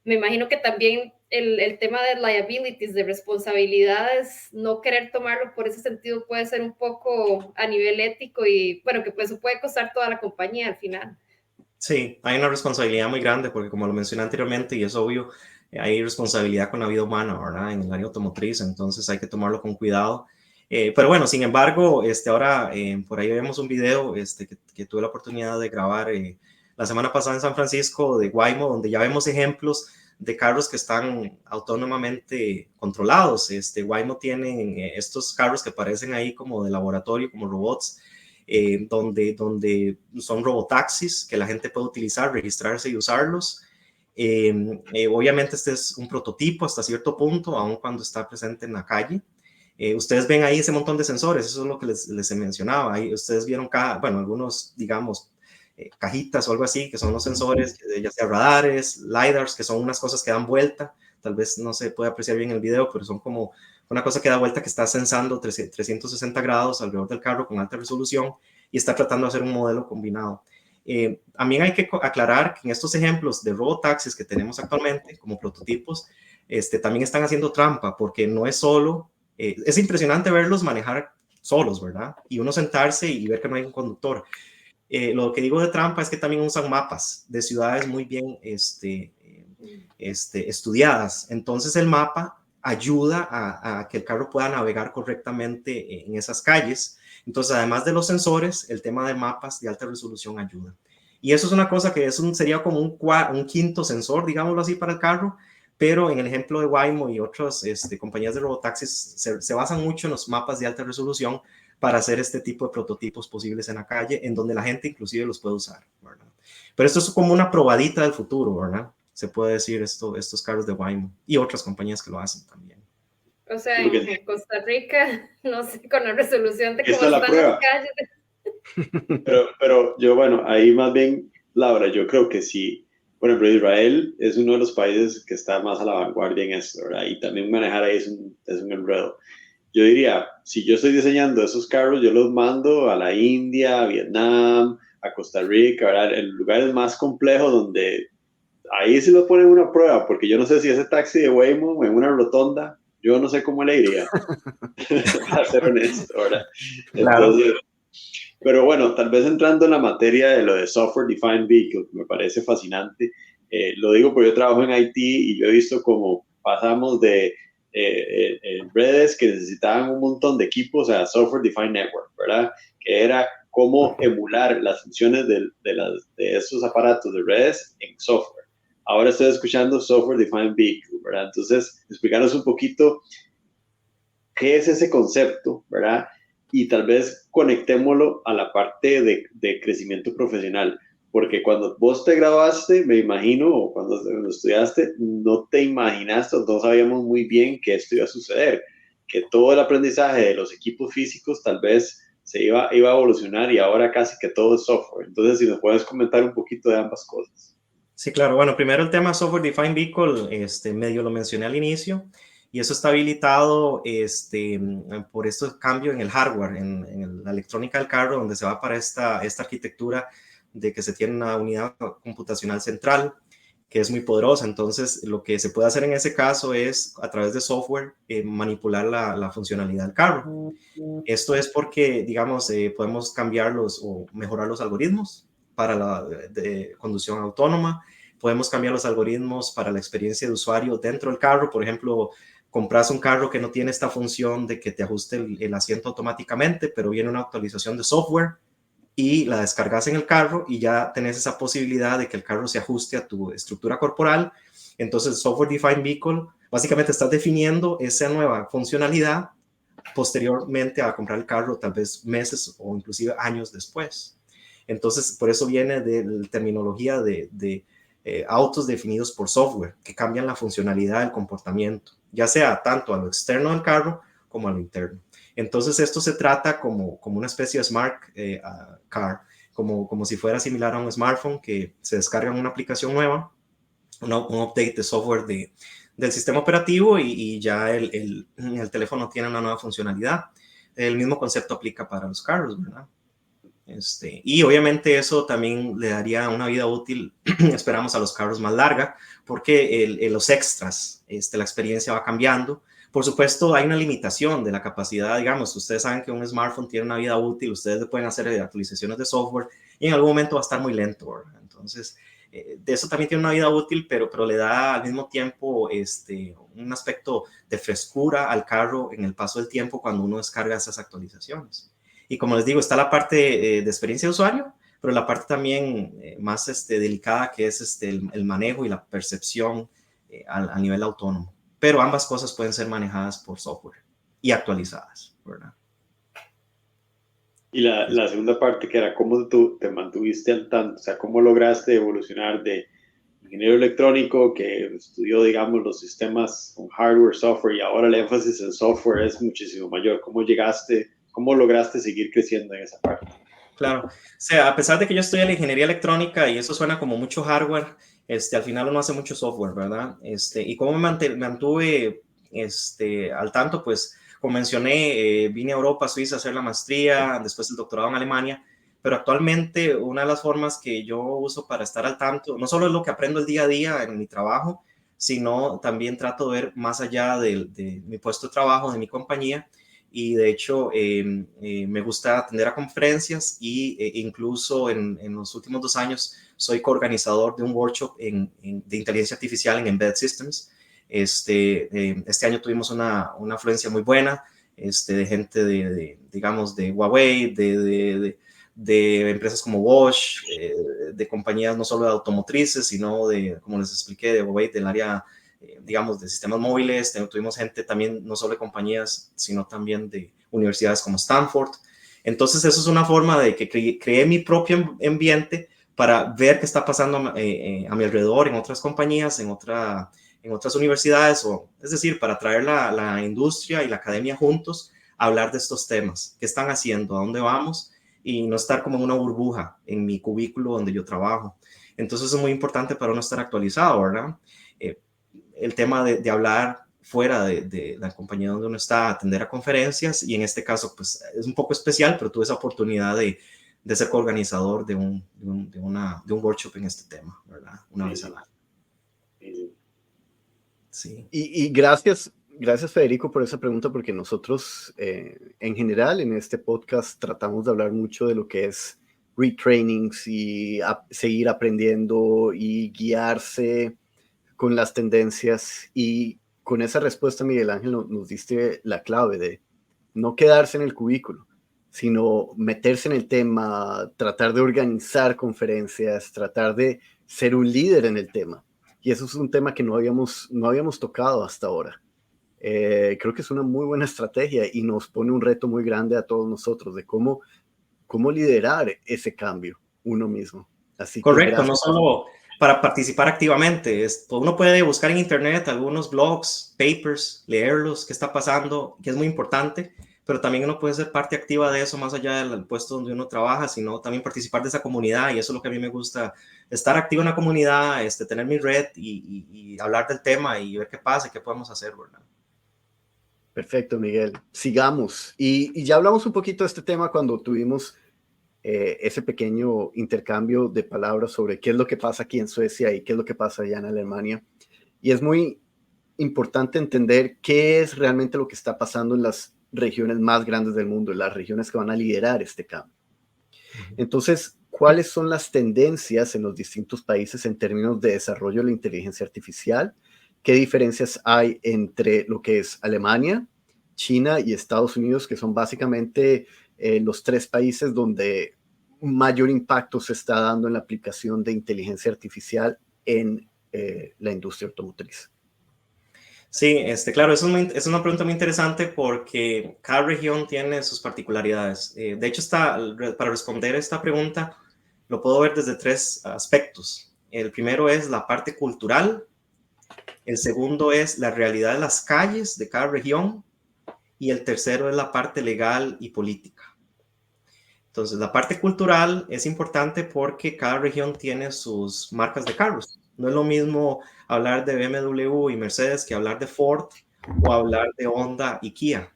me imagino que también el tema de liabilities, de responsabilidades, no querer tomarlo por ese sentido puede ser un poco a nivel ético y bueno, que pues eso puede costar toda la compañía al final. Sí, hay una responsabilidad muy grande porque como lo mencioné anteriormente y es obvio, hay responsabilidad con la vida humana, ¿verdad? En el área automotriz, entonces hay que tomarlo con cuidado. Pero bueno, sin embargo, ahora por ahí vemos un video que tuve la oportunidad de grabar la semana pasada en San Francisco de Waymo, donde ya vemos ejemplos de carros que están autónomamente controlados. Waymo tiene estos carros que parecen ahí como de laboratorio, como robots, donde son robotaxis que la gente puede utilizar, registrarse y usarlos. Obviamente este es un prototipo hasta cierto punto, aun cuando está presente en la calle. Ustedes ven ahí ese montón de sensores, eso es lo que les mencionaba. Ahí ustedes vieron, algunos, digamos, cajitas o algo así, que son los sensores, ya sea radares, lidars, que son unas cosas que dan vuelta. Tal vez no se puede apreciar bien el video, pero son como una cosa que da vuelta, que está sensando 360 grados alrededor del carro con alta resolución y está tratando de hacer un modelo combinado. También hay que aclarar que en estos ejemplos de robotaxis que tenemos actualmente como prototipos, también están haciendo trampa, porque no es solo, es impresionante verlos manejar solos, ¿verdad? Y uno sentarse y ver que no hay un conductor. Lo que digo de trampa es que también usan mapas de ciudades muy bien estudiadas. Entonces el mapa ayuda a que el carro pueda navegar correctamente en esas calles. Entonces, además de los sensores, el tema de mapas de alta resolución ayuda. Y eso es una cosa que sería como un quinto sensor, digámoslo así, para el carro, pero en el ejemplo de Waymo y otras compañías de robotaxis se basan mucho en los mapas de alta resolución para hacer este tipo de prototipos posibles en la calle, en donde la gente inclusive los puede usar, ¿verdad? Pero esto es como una probadita del futuro, ¿verdad? Se puede decir estos carros de Waymo y otras compañías que lo hacen también. O sea, en Costa Rica, no sé, con la resolución de cómo Esta es la están prueba. las calles. Pero yo, bueno, ahí más bien, Laura, yo creo que sí. Por ejemplo, Israel es uno de los países que está más a la vanguardia en esto, ¿verdad? Y también manejar ahí es un enredo. Yo diría, si yo estoy diseñando esos carros, yo los mando a la India, a Vietnam, a Costa Rica, ¿verdad? En lugares más complejos donde ahí sí lo ponen una prueba, porque yo no sé si ese taxi de Waymo en una rotonda, yo no sé cómo le iría, para ser honesto, ¿verdad? Entonces, pero bueno, tal vez entrando en la materia de lo de Software Defined Vehicle, que me parece fascinante, lo digo porque yo trabajo en IT y yo he visto cómo pasamos de redes que necesitaban un montón de equipos a Software Defined Network, ¿verdad? Que era cómo emular las funciones de esos aparatos de redes en software. Ahora estoy escuchando Software Defined Vehicle, ¿verdad? Entonces, explicarnos un poquito qué es ese concepto, ¿verdad? Y tal vez conectémoslo a la parte de crecimiento profesional, porque cuando vos te graduaste, me imagino, o cuando estudiaste, no te imaginaste, no sabíamos muy bien que esto iba a suceder, que todo el aprendizaje de los equipos físicos tal vez se iba a evolucionar y ahora casi que todo es software. Entonces, si nos puedes comentar un poquito de ambas cosas. Sí, claro. Bueno, primero el tema Software Defined Vehicle, medio lo mencioné al inicio, y eso está habilitado por este cambio en el hardware, en la electrónica del carro, donde se va para esta arquitectura de que se tiene una unidad computacional central, que es muy poderosa. Entonces, lo que se puede hacer en ese caso es, a través de software, manipular la funcionalidad del carro. Esto es porque, digamos, podemos cambiarlos o mejorar los algoritmos para la conducción autónoma. Podemos cambiar los algoritmos para la experiencia de usuario dentro del carro. Por ejemplo, compras un carro que no tiene esta función de que te ajuste el asiento automáticamente, pero viene una actualización de software y la descargas en el carro y ya tenés esa posibilidad de que el carro se ajuste a tu estructura corporal. Entonces, Software Defined Vehicle, básicamente estás definiendo esa nueva funcionalidad posteriormente a comprar el carro, tal vez meses o inclusive años después. Entonces, por eso viene de la terminología de autos definidos por software, que cambian la funcionalidad del comportamiento, ya sea tanto a lo externo del carro como a lo interno. Entonces, esto se trata como una especie de smart car, como si fuera similar a un smartphone, que se descarga una aplicación nueva, un update de software del sistema operativo y ya el teléfono tiene una nueva funcionalidad. El mismo concepto aplica para los carros, ¿verdad? Y obviamente eso también le daría una vida útil, esperamos, a los carros más larga, porque los extras, la experiencia va cambiando. Por supuesto, hay una limitación de la capacidad, digamos, ustedes saben que un smartphone tiene una vida útil, ustedes pueden hacer actualizaciones de software y en algún momento va a estar muy lento, ¿verdad? Entonces, de eso también tiene una vida útil, pero le da al mismo tiempo un aspecto de frescura al carro en el paso del tiempo cuando uno descarga esas actualizaciones. Y como les digo, está la parte de experiencia de usuario, pero la parte también más delicada, que es el manejo y la percepción a nivel autónomo. Pero ambas cosas pueden ser manejadas por software y actualizadas, ¿verdad? Y la segunda parte, que era cómo tú te mantuviste al tanto, o sea, cómo lograste evolucionar de ingeniero electrónico que estudió, digamos, los sistemas con hardware, software, y ahora el énfasis en software es muchísimo mayor. ¿Cómo lograste seguir creciendo en esa parte? Claro, o sea, a pesar de que yo estudié la ingeniería electrónica y eso suena como mucho hardware, al final uno hace mucho software, ¿verdad? Y cómo me mantuve al tanto, pues, como mencioné, vine a Europa, a Suiza, a hacer la maestría, después el doctorado en Alemania, pero actualmente una de las formas que yo uso para estar al tanto, no solo es lo que aprendo el día a día en mi trabajo, sino también trato de ver más allá de mi puesto de trabajo, de mi compañía, y de hecho me gusta atender a conferencias y incluso en los últimos 2 años soy coorganizador de un workshop de inteligencia artificial en Embedded Systems. Este año tuvimos una afluencia muy buena de gente digamos, de Huawei, de empresas como Bosch, de compañías no solo de automotrices, sino como les expliqué, de Huawei, del área digamos, de sistemas móviles. Tuvimos gente también, no solo de compañías, sino también de universidades como Stanford. Entonces, eso es una forma de que creé mi propio ambiente para ver qué está pasando a mi alrededor, en otras compañías, en otras universidades, es decir, para traer la industria y la academia juntos a hablar de estos temas. ¿Qué están haciendo? ¿A dónde vamos? Y no estar como en una burbuja en mi cubículo donde yo trabajo. Entonces, es muy importante para uno estar actualizado, ¿verdad? El tema de hablar fuera de la compañía donde uno está, atender a conferencias, y en este caso pues es un poco especial, pero tuve esa oportunidad de ser coorganizador de un workshop en este tema, ¿verdad? Una vez al año. Sí. Y gracias Federico por esa pregunta, porque nosotros en general en este podcast tratamos de hablar mucho de lo que es retrainings y seguir aprendiendo y guiarse con las tendencias, y con esa respuesta Miguel Ángel nos diste la clave de no quedarse en el cubículo, sino meterse en el tema, tratar de organizar conferencias, tratar de ser un líder en el tema. Y eso es un tema que no habíamos tocado hasta ahora. Creo que es una muy buena estrategia y nos pone un reto muy grande a todos nosotros de cómo liderar ese cambio uno mismo. Así correcto, no solo para participar activamente. Uno puede buscar en internet algunos blogs, papers, leerlos, qué está pasando, que es muy importante, pero también uno puede ser parte activa de eso más allá del puesto donde uno trabaja, sino también participar de esa comunidad, y eso es lo que a mí me gusta, estar activo en la comunidad, tener mi red y hablar del tema y ver qué pasa y qué podemos hacer, ¿verdad? Perfecto, Miguel. Sigamos. Y ya hablamos un poquito de este tema cuando tuvimos ese pequeño intercambio de palabras sobre qué es lo que pasa aquí en Suecia y qué es lo que pasa allá en Alemania. Y es muy importante entender qué es realmente lo que está pasando en las regiones más grandes del mundo, en las regiones que van a liderar este cambio. Entonces, ¿cuáles son las tendencias en los distintos países en términos de desarrollo de la inteligencia artificial? ¿Qué diferencias hay entre lo que es Alemania, China y Estados Unidos, que son básicamente los 3 países donde mayor impacto se está dando en la aplicación de inteligencia artificial en la industria automotriz? Sí, claro, es una pregunta muy interesante porque cada región tiene sus particularidades. De hecho, para responder esta pregunta, lo puedo ver desde 3 aspectos. El primero es la parte cultural, el segundo es la realidad de las calles de cada región, y el tercero es la parte legal y política. Entonces, la parte cultural es importante porque cada región tiene sus marcas de carros. No es lo mismo hablar de BMW y Mercedes que hablar de Ford o hablar de Honda y Kia.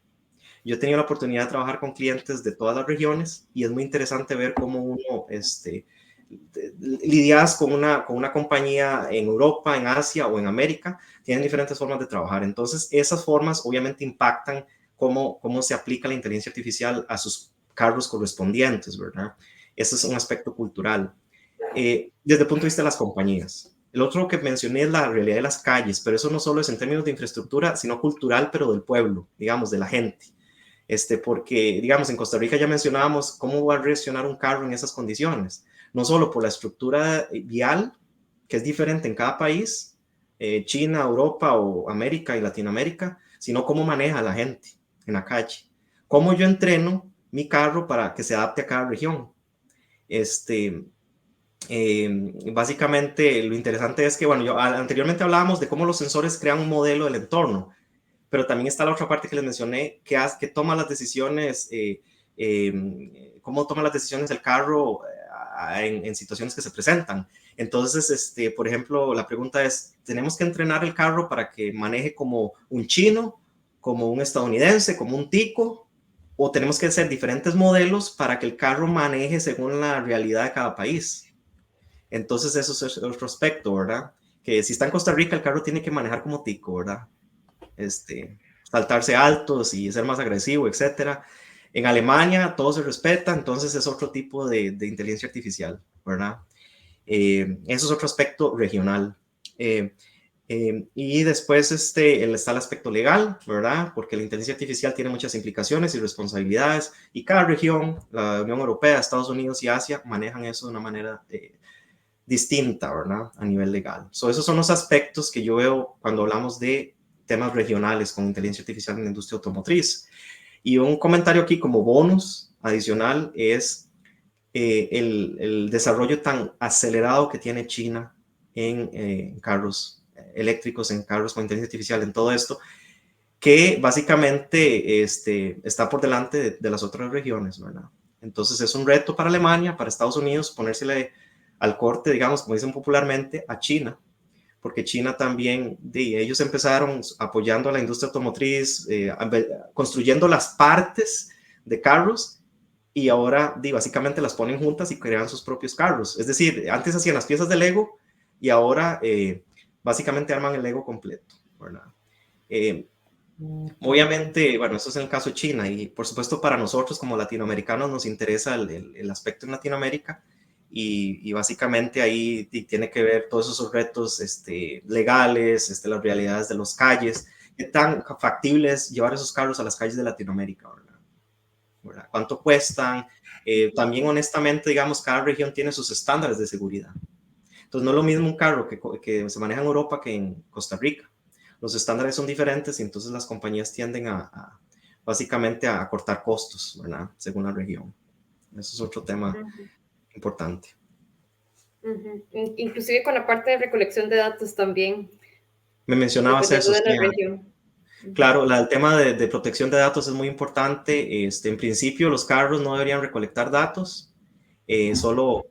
Yo he tenido la oportunidad de trabajar con clientes de todas las regiones y es muy interesante ver cómo uno lidias con una compañía en Europa, en Asia o en América. Tienen diferentes formas de trabajar. Entonces, esas formas obviamente impactan cómo se aplica la inteligencia artificial a sus carros correspondientes, ¿verdad? Ese es un aspecto cultural. desde el punto de vista de las compañías. El otro que mencioné es la realidad de las calles, pero eso no solo es en términos de infraestructura, sino cultural, pero del pueblo, digamos, de la gente. Porque, digamos, en Costa Rica ya mencionábamos cómo va a reaccionar un carro en esas condiciones. No solo por la estructura vial, que es diferente en cada país, China, Europa o América y Latinoamérica, sino cómo maneja la gente en la calle. Cómo yo entreno mi carro para que se adapte a cada región. Básicamente lo interesante es que, bueno, anteriormente hablábamos de cómo los sensores crean un modelo del entorno, pero también está la otra parte que les mencioné, que toma las decisiones, cómo toma las decisiones el carro en situaciones que se presentan. Entonces, por ejemplo, la pregunta es, ¿tenemos que entrenar el carro para que maneje como un chino, como un estadounidense, como un tico? ¿O tenemos que hacer diferentes modelos para que el carro maneje según la realidad de cada país? Entonces, eso es otro aspecto, ¿verdad? Que si está en Costa Rica, el carro tiene que manejar como tico, ¿verdad? Saltarse altos y ser más agresivo, etcétera. En Alemania todo se respeta, entonces es otro tipo de inteligencia artificial, ¿verdad? Eso es otro aspecto regional. Y después está el aspecto legal, ¿verdad? Porque la inteligencia artificial tiene muchas implicaciones y responsabilidades, y cada región, la Unión Europea, Estados Unidos y Asia, manejan eso de una manera distinta, ¿verdad? A nivel legal. Esos son los aspectos que yo veo cuando hablamos de temas regionales con inteligencia artificial en la industria automotriz. Y un comentario aquí como bonus adicional es el desarrollo tan acelerado que tiene China en carros eléctricos, en carros con inteligencia artificial, en todo esto, que básicamente está por delante de las otras regiones, ¿verdad? Entonces es un reto para Alemania, para Estados Unidos, ponérsele al corte, digamos, como dicen popularmente, a China, porque China también, ellos empezaron apoyando a la industria automotriz, construyendo las partes de carros, y ahora básicamente las ponen juntas y crean sus propios carros. Es decir, antes hacían las piezas de Lego y ahora básicamente arman el Lego completo, ¿verdad? Obviamente, bueno, eso es en el caso de China, y por supuesto para nosotros como latinoamericanos nos interesa el aspecto en Latinoamérica, y básicamente ahí tiene que ver todos esos retos legales, las realidades de las calles, qué tan factible es llevar esos carros a las calles de Latinoamérica, ¿verdad? ¿Cuánto cuestan? También honestamente, digamos, cada región tiene sus estándares de seguridad. Entonces no es lo mismo un carro que se maneja en Europa que en Costa Rica. Los estándares son diferentes y entonces las compañías tienden básicamente a cortar costos, ¿verdad? Según la región. Eso es otro tema importante. Inclusive con la parte de recolección de datos también. Me mencionabas eso. De la región. Claro, el tema de protección de datos es muy importante. En principio, los carros no deberían recolectar datos, solo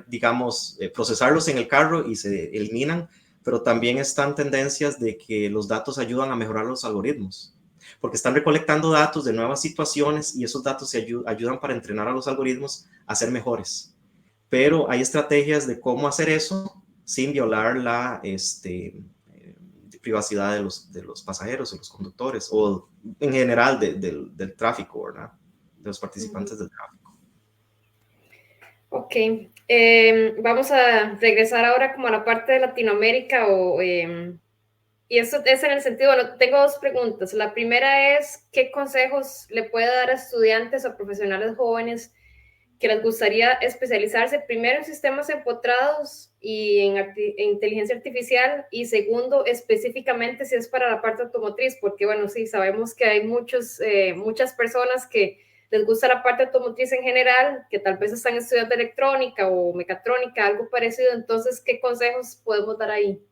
digamos, procesarlos en el carro y se eliminan, pero también están tendencias de que los datos ayudan a mejorar los algoritmos, porque están recolectando datos de nuevas situaciones y esos datos ayudan para entrenar a los algoritmos a ser mejores. Pero hay estrategias de cómo hacer eso sin violar la privacidad de los pasajeros, de los conductores, o en general del tráfico, ¿verdad? De los participantes del tráfico. Ok, vamos a regresar ahora como a la parte de Latinoamérica, y eso es en el sentido, bueno, tengo dos preguntas. La primera es, ¿qué consejos le puede dar a estudiantes o profesionales jóvenes que les gustaría especializarse primero en sistemas empotrados y en inteligencia artificial, y segundo, específicamente si es para la parte automotriz? Porque, bueno, sí, sabemos que hay muchas personas que les gusta la parte automotriz en general, que tal vez están estudiando electrónica o mecatrónica, algo parecido. Entonces, ¿qué consejos podemos dar ahí?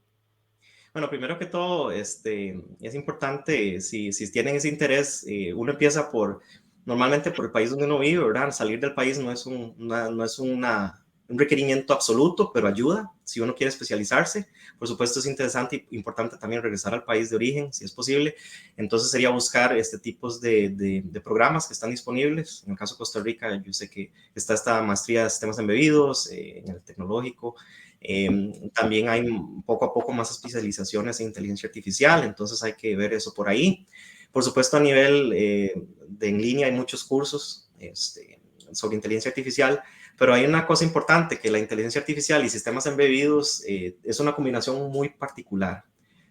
Bueno, primero que todo, es importante, si tienen ese interés, uno empieza normalmente por el país donde uno vive, ¿verdad? Salir del país no es un requerimiento absoluto, pero ayuda si uno quiere especializarse. Por supuesto, es interesante y importante también regresar al país de origen, si es posible. Entonces sería buscar tipos de programas que están disponibles. En el caso de Costa Rica, yo sé que está esta maestría de sistemas embebidos en el tecnológico. También hay poco a poco más especializaciones en inteligencia artificial, entonces hay que ver eso por ahí. Por supuesto, a nivel en línea hay muchos cursos sobre inteligencia artificial, Pero hay una cosa importante, que la inteligencia artificial y sistemas embebidos es una combinación muy particular.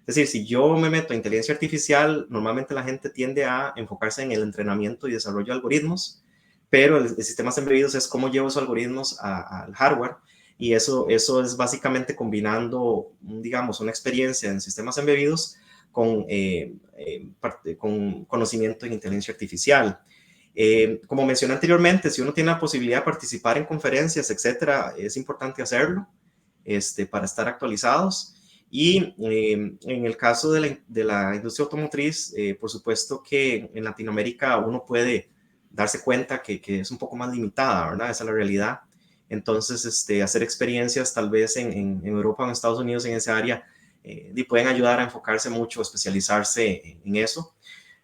Es decir, si yo me meto a inteligencia artificial, normalmente la gente tiende a enfocarse en el entrenamiento y desarrollo de algoritmos, pero el sistemas embebidos es cómo llevo esos algoritmos al hardware, y eso es básicamente combinando, digamos, una experiencia en sistemas embebidos con conocimiento en inteligencia artificial. Como mencioné anteriormente, si uno tiene la posibilidad de participar en conferencias, etcétera, es importante hacerlo para estar actualizados. Y en el caso de la industria automotriz, por supuesto que en Latinoamérica uno puede darse cuenta que es un poco más limitada, ¿verdad? Esa es la realidad. Entonces, hacer experiencias tal vez en Europa o en Estados Unidos en esa área pueden ayudar a enfocarse mucho, especializarse en eso.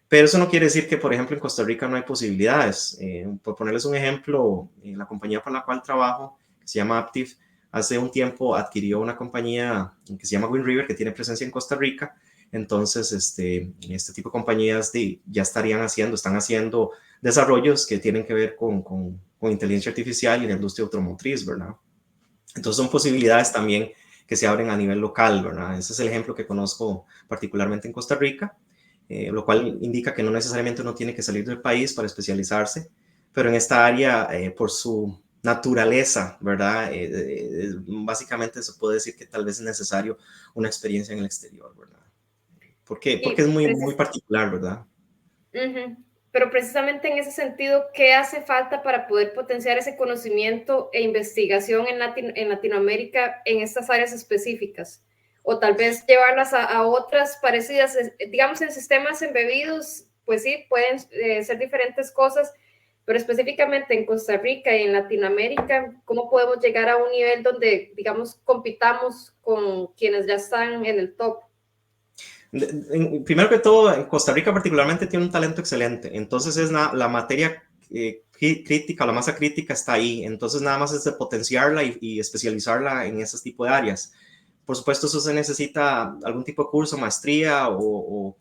Pero eso no quiere decir que, por ejemplo, en Costa Rica no hay posibilidades. Por ponerles un ejemplo, la compañía para la cual trabajo, que se llama Aptiv, hace un tiempo adquirió una compañía que se llama Wind River, que tiene presencia en Costa Rica. Entonces, este tipo de compañías ya están haciendo desarrollos que tienen que ver con inteligencia artificial y la industria automotriz, ¿verdad? Entonces, son posibilidades también que se abren a nivel local, ¿verdad? Ese es el ejemplo que conozco particularmente en Costa Rica. Lo cual indica que no necesariamente uno tiene que salir del país para especializarse, pero en esta área, por su naturaleza, ¿verdad? Básicamente se puede decir que tal vez es necesario una experiencia en el exterior, ¿verdad? Porque es muy particular, ¿verdad? Pero precisamente en ese sentido, ¿qué hace falta para poder potenciar ese conocimiento e investigación en Latinoamérica en estas áreas específicas? O tal vez llevarlas a otras parecidas, digamos, en sistemas embebidos, pues sí, pueden ser diferentes cosas, pero específicamente en Costa Rica y en Latinoamérica, ¿cómo podemos llegar a un nivel donde, digamos, compitamos con quienes ya están en el top? Primero que todo, en Costa Rica particularmente tiene un talento excelente, entonces es la materia crítica, la masa crítica está ahí, entonces nada más es de potenciarla y especializarla en ese tipo de áreas. Por supuesto, eso se necesita algún tipo de curso, maestría o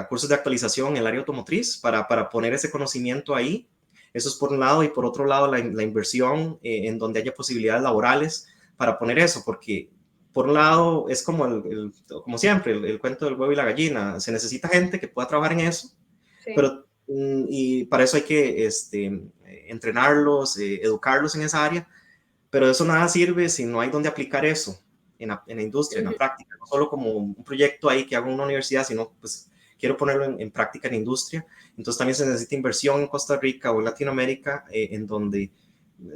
cursos de actualización en el área automotriz para poner ese conocimiento ahí. Eso es por un lado, y por otro lado la inversión en donde haya posibilidades laborales para poner eso, porque por un lado es como como siempre, el cuento del huevo y la gallina. Se necesita gente que pueda trabajar en eso, sí. Pero y para eso hay que entrenarlos, educarlos en esa área, pero eso nada sirve si no hay donde aplicar eso en la industria, en la práctica, no solo como un proyecto ahí que hago en una universidad, sino pues quiero ponerlo en práctica en industria. Entonces también se necesita inversión en Costa Rica o en Latinoamérica, en donde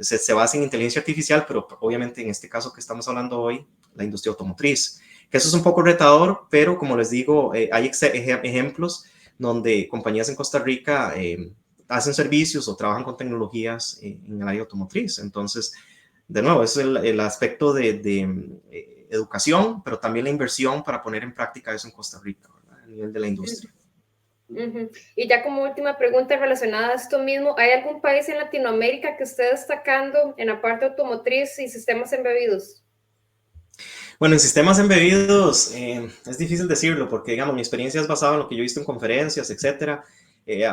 se basa en inteligencia artificial, pero obviamente en este caso que estamos hablando hoy, la industria automotriz, que eso es un poco retador, pero como les digo, hay ejemplos donde compañías en Costa Rica hacen servicios o trabajan con tecnologías en el área automotriz. Entonces, de nuevo, es el aspecto de educación, pero también la inversión para poner en práctica eso en Costa Rica, ¿verdad? A nivel de la industria. Y ya como última pregunta relacionada a esto mismo, ¿hay algún país en Latinoamérica que esté destacando en la parte automotriz y sistemas embebidos? Bueno, en sistemas embebidos es difícil decirlo porque, digamos, mi experiencia es basada en lo que yo he visto en conferencias, etcétera.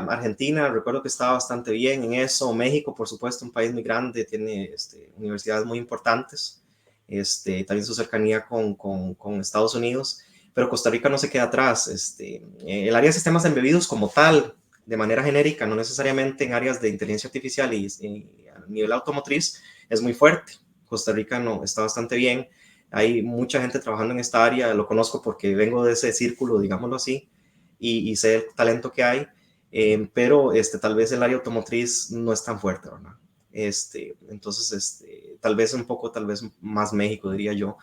Argentina, recuerdo que estaba bastante bien en eso. México, por supuesto, un país muy grande, tiene universidades muy importantes. También su cercanía con Estados Unidos, pero Costa Rica no se queda atrás. El área de sistemas embebidos como tal, de manera genérica, no necesariamente en áreas de inteligencia artificial y a nivel automotriz, es muy fuerte. Costa Rica no está bastante bien. Hay mucha gente trabajando en esta área, lo conozco porque vengo de ese círculo, digámoslo así, y sé el talento que hay, pero tal vez el área automotriz no es tan fuerte, ¿verdad? Entonces, tal vez más México, diría yo.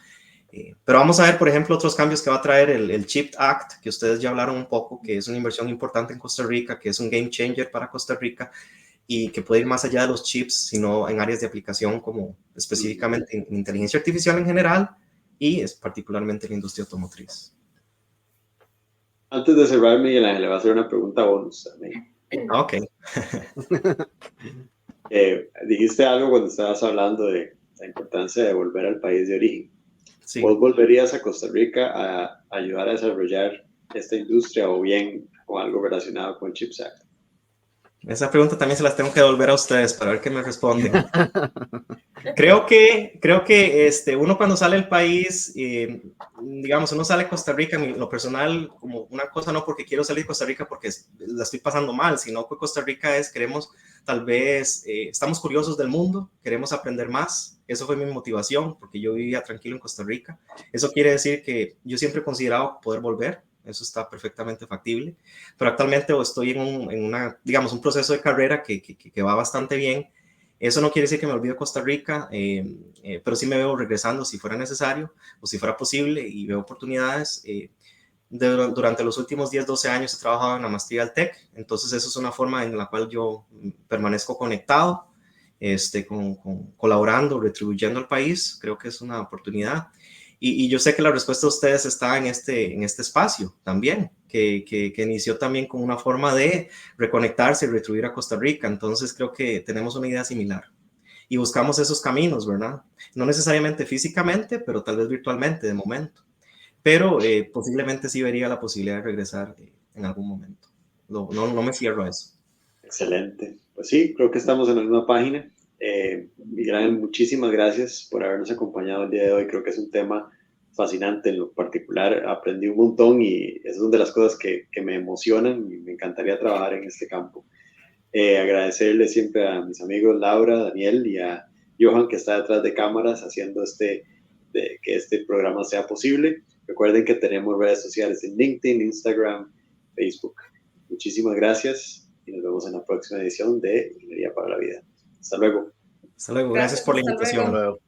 Pero vamos a ver, por ejemplo, otros cambios que va a traer el CHIPS Act, que ustedes ya hablaron un poco, que es una inversión importante en Costa Rica, que es un game changer para Costa Rica y que puede ir más allá de los chips, sino en áreas de aplicación como específicamente en inteligencia artificial en general y es particularmente en la industria automotriz. Antes de cerrar, Miguel Ángel, le va a hacer una pregunta bonus también. Ok. Dijiste algo cuando estabas hablando de la importancia de volver al país de origen. Sí. ¿Vos volverías a Costa Rica a ayudar a desarrollar esta industria o bien con algo relacionado con el CHIPS Act? Esa pregunta también se las tengo que devolver a ustedes para ver qué me responden. Creo que uno cuando sale del país, digamos, uno sale a Costa Rica, en lo personal, como una cosa no porque quiero salir de Costa Rica porque la estoy pasando mal, sino que Costa Rica queremos, tal vez, estamos curiosos del mundo, queremos aprender más. Eso fue mi motivación, porque yo vivía tranquilo en Costa Rica. Eso quiere decir que yo siempre he considerado poder volver. Eso está perfectamente factible, pero actualmente estoy en digamos, un proceso de carrera que va bastante bien. Eso no quiere decir que me olvide Costa Rica, pero sí me veo regresando si fuera necesario o si fuera posible y veo oportunidades. Durante los últimos 10, 12 años he trabajado en la maestría del TEC, entonces eso es una forma en la cual yo permanezco conectado, colaborando, retribuyendo al país. Creo que es una oportunidad. Y yo sé que la respuesta de ustedes está en este espacio también, que inició también con una forma de reconectarse y retribuir a Costa Rica. Entonces creo que tenemos una idea similar y buscamos esos caminos, ¿verdad? No necesariamente físicamente, pero tal vez virtualmente de momento. Pero posiblemente sí vería la posibilidad de regresar en algún momento. No me cierro a eso. Excelente. Pues sí, creo que estamos en la misma página. Miguel, muchísimas gracias por habernos acompañado el día de hoy. Creo que es un tema fascinante. En lo particular aprendí un montón y es una de las cosas que me emocionan y me encantaría trabajar en este campo. Agradecerle siempre a mis amigos Laura, Daniel y a Johan, que está detrás de cámaras haciendo que este programa sea posible. Recuerden que tenemos redes sociales en LinkedIn, Instagram, Facebook. Muchísimas gracias y nos vemos en la próxima edición de Ingeniería para la Vida. Hasta luego. Hasta luego. Gracias por la invitación. Hasta luego.